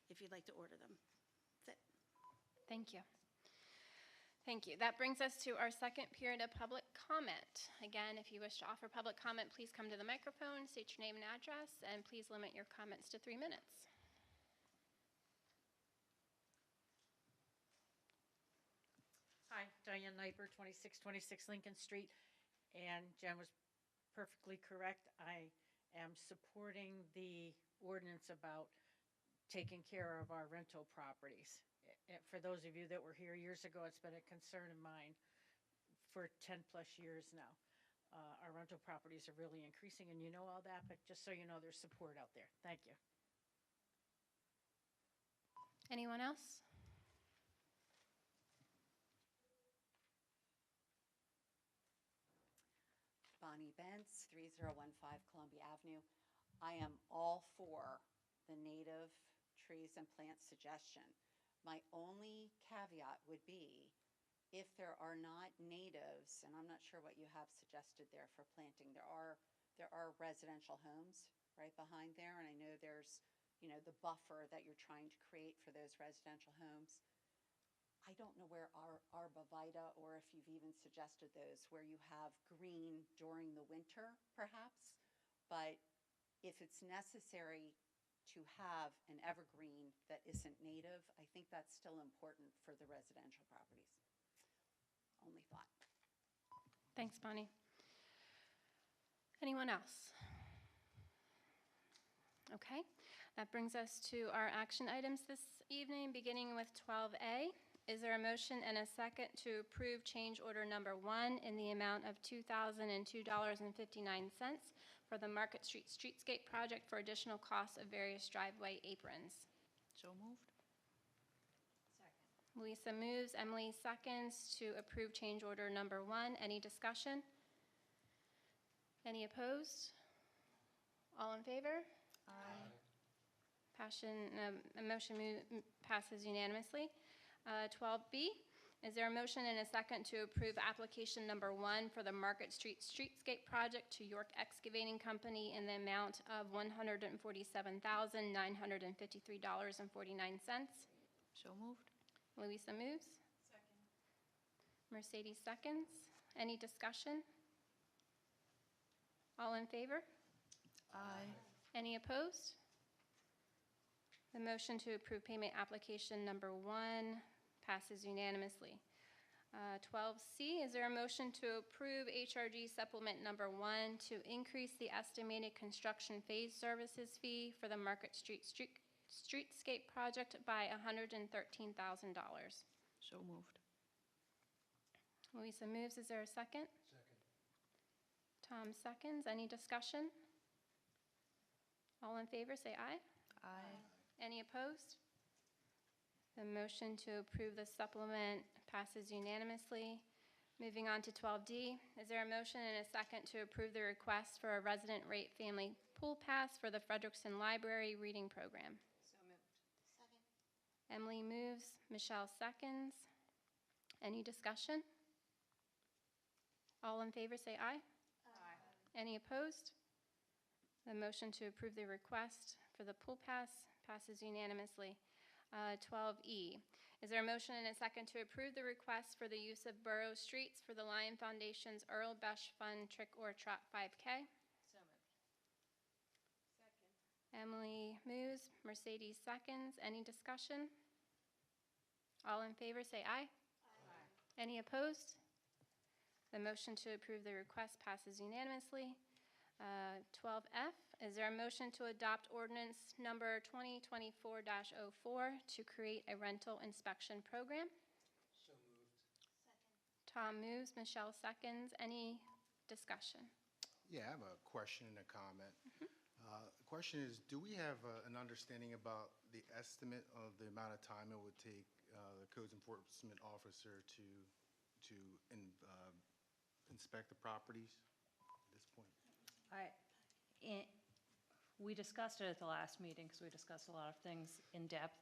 if you'd like to order them. That's it. Thank you. Thank you. That brings us to our second period of public comment. Again, if you wish to offer public comment, please come to the microphone, state your name and address, and please limit your comments to 3 minutes. Hi, Diane Kniper, 2626 Lincoln Street. And Jen was perfectly correct. I am supporting the ordinance about taking care of our rental properties. For those of you that were here years ago, it's been a concern of mine for 10 plus years now. Our rental properties are really increasing, and you know all that, but just so you know, there's support out there. Thank you. Anyone else? Bonnie Bentz, 3015 Columbia Avenue. I am all for the native trees and plants suggestion. My only caveat would be if there are not natives, and I'm not sure what you have suggested there for planting. There are residential homes right behind there, and I know there's, you know, the buffer that you're trying to create for those residential homes. I don't know where our arborvitae, or if you've even suggested those, where you have green during the winter, perhaps. But if it's necessary to have an evergreen that isn't native, I think that's still important for the residential properties. Only thought. Thanks, Bonnie. Anyone else? Okay, that brings us to our action items this evening, beginning with 12A. Is there a motion and a second to approve change order number 1 in the amount of $2,002.59 for the Market Street Streetscape project for additional costs of various driveway aprons? So moved. Lisa moves, Emily seconds to approve change order number 1. Any discussion? Any opposed? All in favor? Aye. Motion passes unanimously. 12B, is there a motion and a second to approve application number 1 for the Market Street Streetscape project to York Excavating Company in the amount of $147,953.49? So moved. Louisa moves. Second. Mercedes seconds. Any discussion? All in favor? Aye. Any opposed? The motion to approve payment application number 1 passes unanimously. 12C, is there a motion to approve HRG supplement number 1 to increase the estimated construction phase services fee for the Market Street Streetscape project by $113,000? So moved. Louisa moves. Is there a second? Second. Tom seconds. Any discussion? All in favor, say aye. Aye. Any opposed? The motion to approve the supplement passes unanimously. Moving on to 12D, is there a motion and a second to approve the request for a resident rate family pool pass for the Frederickson Library Reading Program? So moved. Second. Emily moves, Michelle seconds. Any discussion? All in favor say aye. Aye. Any opposed? The motion to approve the request for the pool pass passes unanimously. 12E, is there a motion and a second to approve the request for the use of borough streets for the Lion Foundation's Earl Besh Fund Trick or Trot 5K? So moved. Second. Emily moves, Mercedes seconds. Any discussion? All in favor say aye. Aye. Any opposed? The motion to approve the request passes unanimously. 12F, is there a motion to adopt ordinance number 2024-04 to create a rental inspection program? So moved. Second. Tom moves, Michelle seconds. Any discussion? Yeah, I have a question and a comment. The question is, do we have an understanding about the estimate of the amount of time it would take the codes enforcement officer to inspect the properties at this point? We discussed it at the last meeting because we discussed a lot of things in depth.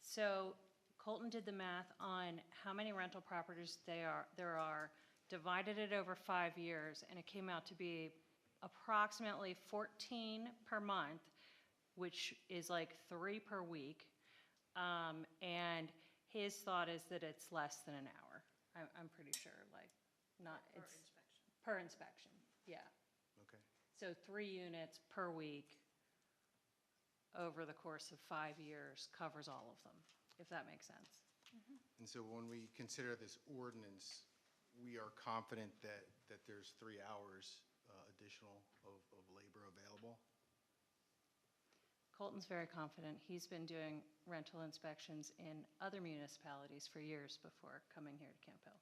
So Colton did the math on how many rental properties there are, divided it over 5 years, and it came out to be approximately 14 per month, which is like 3 per week. And his thought is that it's less than an hour. I'm pretty sure, like, not, Per it's inspection. per inspection, yeah. Okay. So 3 units per week over the course of 5 years covers all of them, if that makes sense. And so when we consider this ordinance, we are confident that there's 3 hours additional of labor available? Colton's very confident. He's been doing rental inspections in other municipalities for years before coming here to Camp Hill.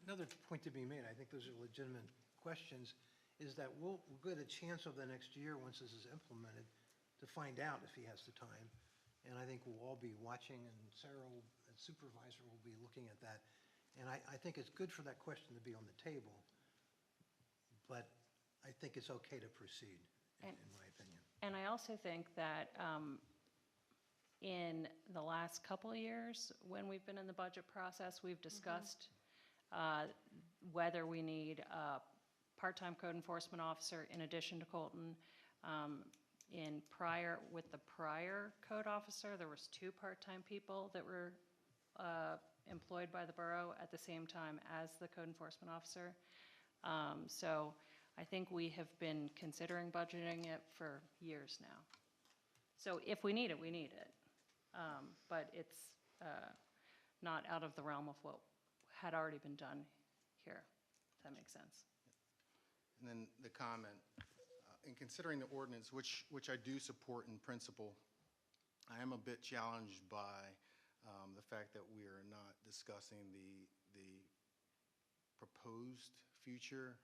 Another point to be made, I think those are legitimate questions, is that we'll get a chance over the next year, once this is implemented, to find out if he has the time. And I think we'll all be watching, and Sarah, as supervisor, will be looking at that. And I think it's good for that question to be on the table, but I think it's okay to proceed, in my opinion. And I also think that in the last couple of years, when we've been in the budget process, we've discussed whether we need a part-time code enforcement officer in addition to Colton. With the prior code officer, there was 2 part-time people that were employed by the borough at the same time as the code enforcement officer. So I think we have been considering budgeting it for years now. So if we need it, we need it. But it's not out of the realm of what had already been done here, if that makes sense. And then the comment, in considering the ordinance, which I do support in principle, I am a bit challenged by the fact that we are not discussing the proposed future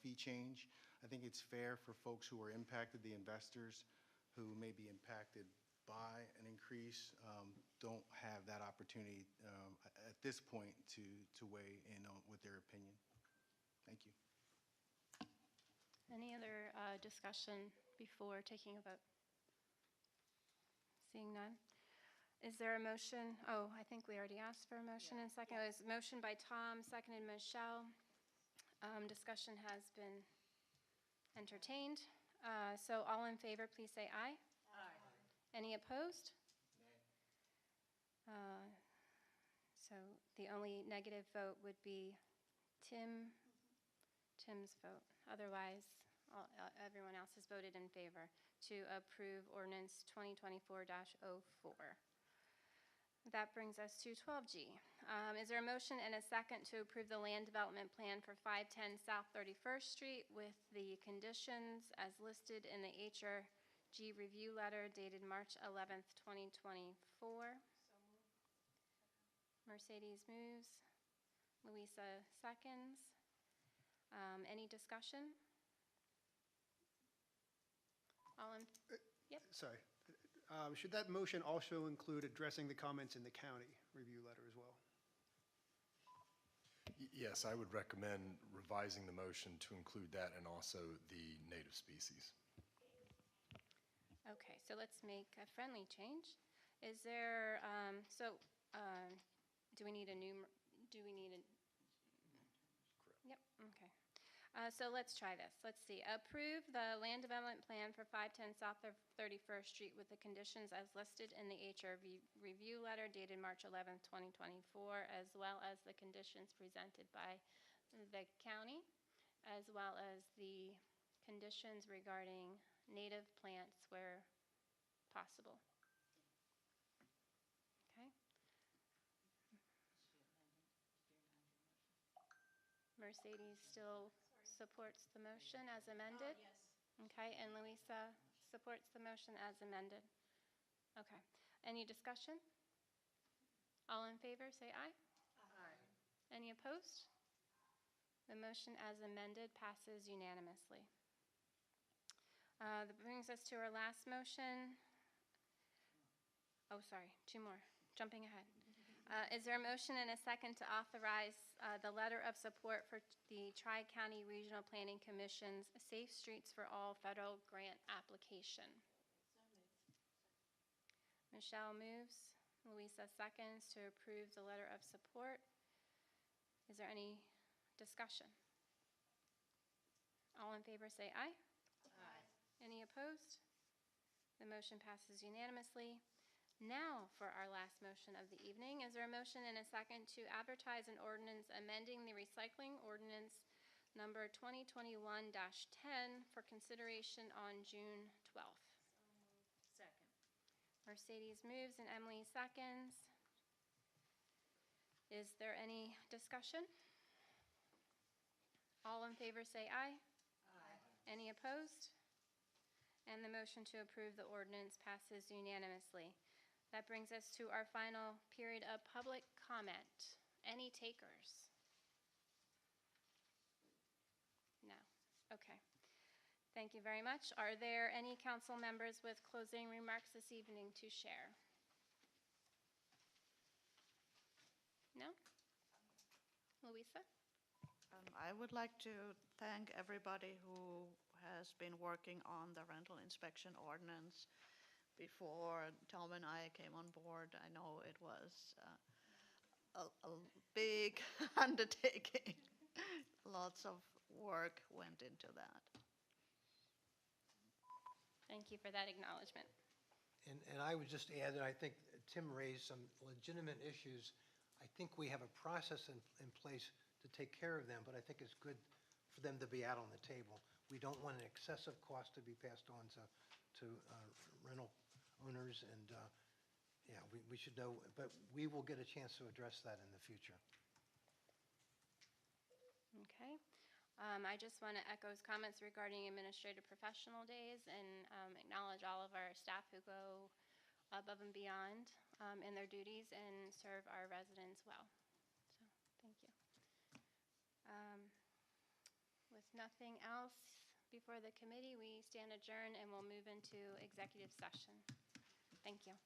fee change. I think it's fair for folks who are impacted, the investors who may be impacted by an increase, don't have that opportunity at this point to weigh in on with their opinion. Thank you. Any other discussion before taking a vote? Seeing none. Is there a motion? Oh, I think we already asked for a motion and second. It was a motion by Tom, seconded Michelle. Discussion has been entertained. So all in favor, please say aye. Aye. Any opposed? So the only negative vote would be Tim's vote. Otherwise, everyone else has voted in favor to approve ordinance 2024-04. That brings us to 12G. Is there a motion and a second to approve the land development plan for 510 South 31st Street with the conditions as listed in the HRG review letter dated March 11th, 2024? Mercedes moves. Louisa seconds. Any discussion? All in, yep. Sorry. Should that motion also include addressing the comments in the county review letter as well? Yes, I would recommend revising the motion to include that and also the native species. Okay, so let's make a friendly change. Is there, do we need a new, Yep, okay. So let's try this. Let's see. Approve the land development plan for 510 South 31st Street with the conditions as listed in the HRV review letter dated March 11th, 2024, as well as the conditions presented by the county, as well as the conditions regarding native plants where possible. Okay. Mercedes still supports the motion as amended? Yes. Okay, and Louisa supports the motion as amended? Okay. Any discussion? All in favor, say aye. Aye. Any opposed? The motion as amended passes unanimously. That brings us to our last motion. Oh, sorry, 2 more. Jumping ahead. Is there a motion and a second to authorize the letter of support for the Tri-County Regional Planning Commission's Safe Streets for All federal grant application? So moved. Michelle moves. Louisa seconds to approve the letter of support. Is there any discussion? All in favor say aye. Aye. Any opposed? The motion passes unanimously. Now for our last motion of the evening. Is there a motion and a second to advertise an ordinance amending the recycling ordinance number 2021-10 for consideration on June 12th? Second. Mercedes moves and Emily seconds. Is there any discussion? All in favor say aye. Aye. Any opposed? And the motion to approve the ordinance passes unanimously. That brings us to our final period of public comment. Any takers? No. Okay. Thank you very much. Are there any council members with closing remarks this evening to share? No? Teresa? I would like to thank everybody who has been working on the rental inspection ordinance before Tom and I came on board. I know it was a big undertaking. Lots of work went into that. Thank you for that acknowledgement. And I would just add that I think Tim raised some legitimate issues. I think we have a process in place to take care of them, but I think it's good for them to be out on the table. We don't want an excessive cost to be passed on to rental owners, and yeah, we should know, but we will get a chance to address that in the future. Okay. I just want to echo his comments regarding administrative professional days and acknowledge all of our staff who go above and beyond in their duties and serve our residents well. So, thank you. With nothing else before the committee, we stand adjourned and we'll move into executive session. Thank you.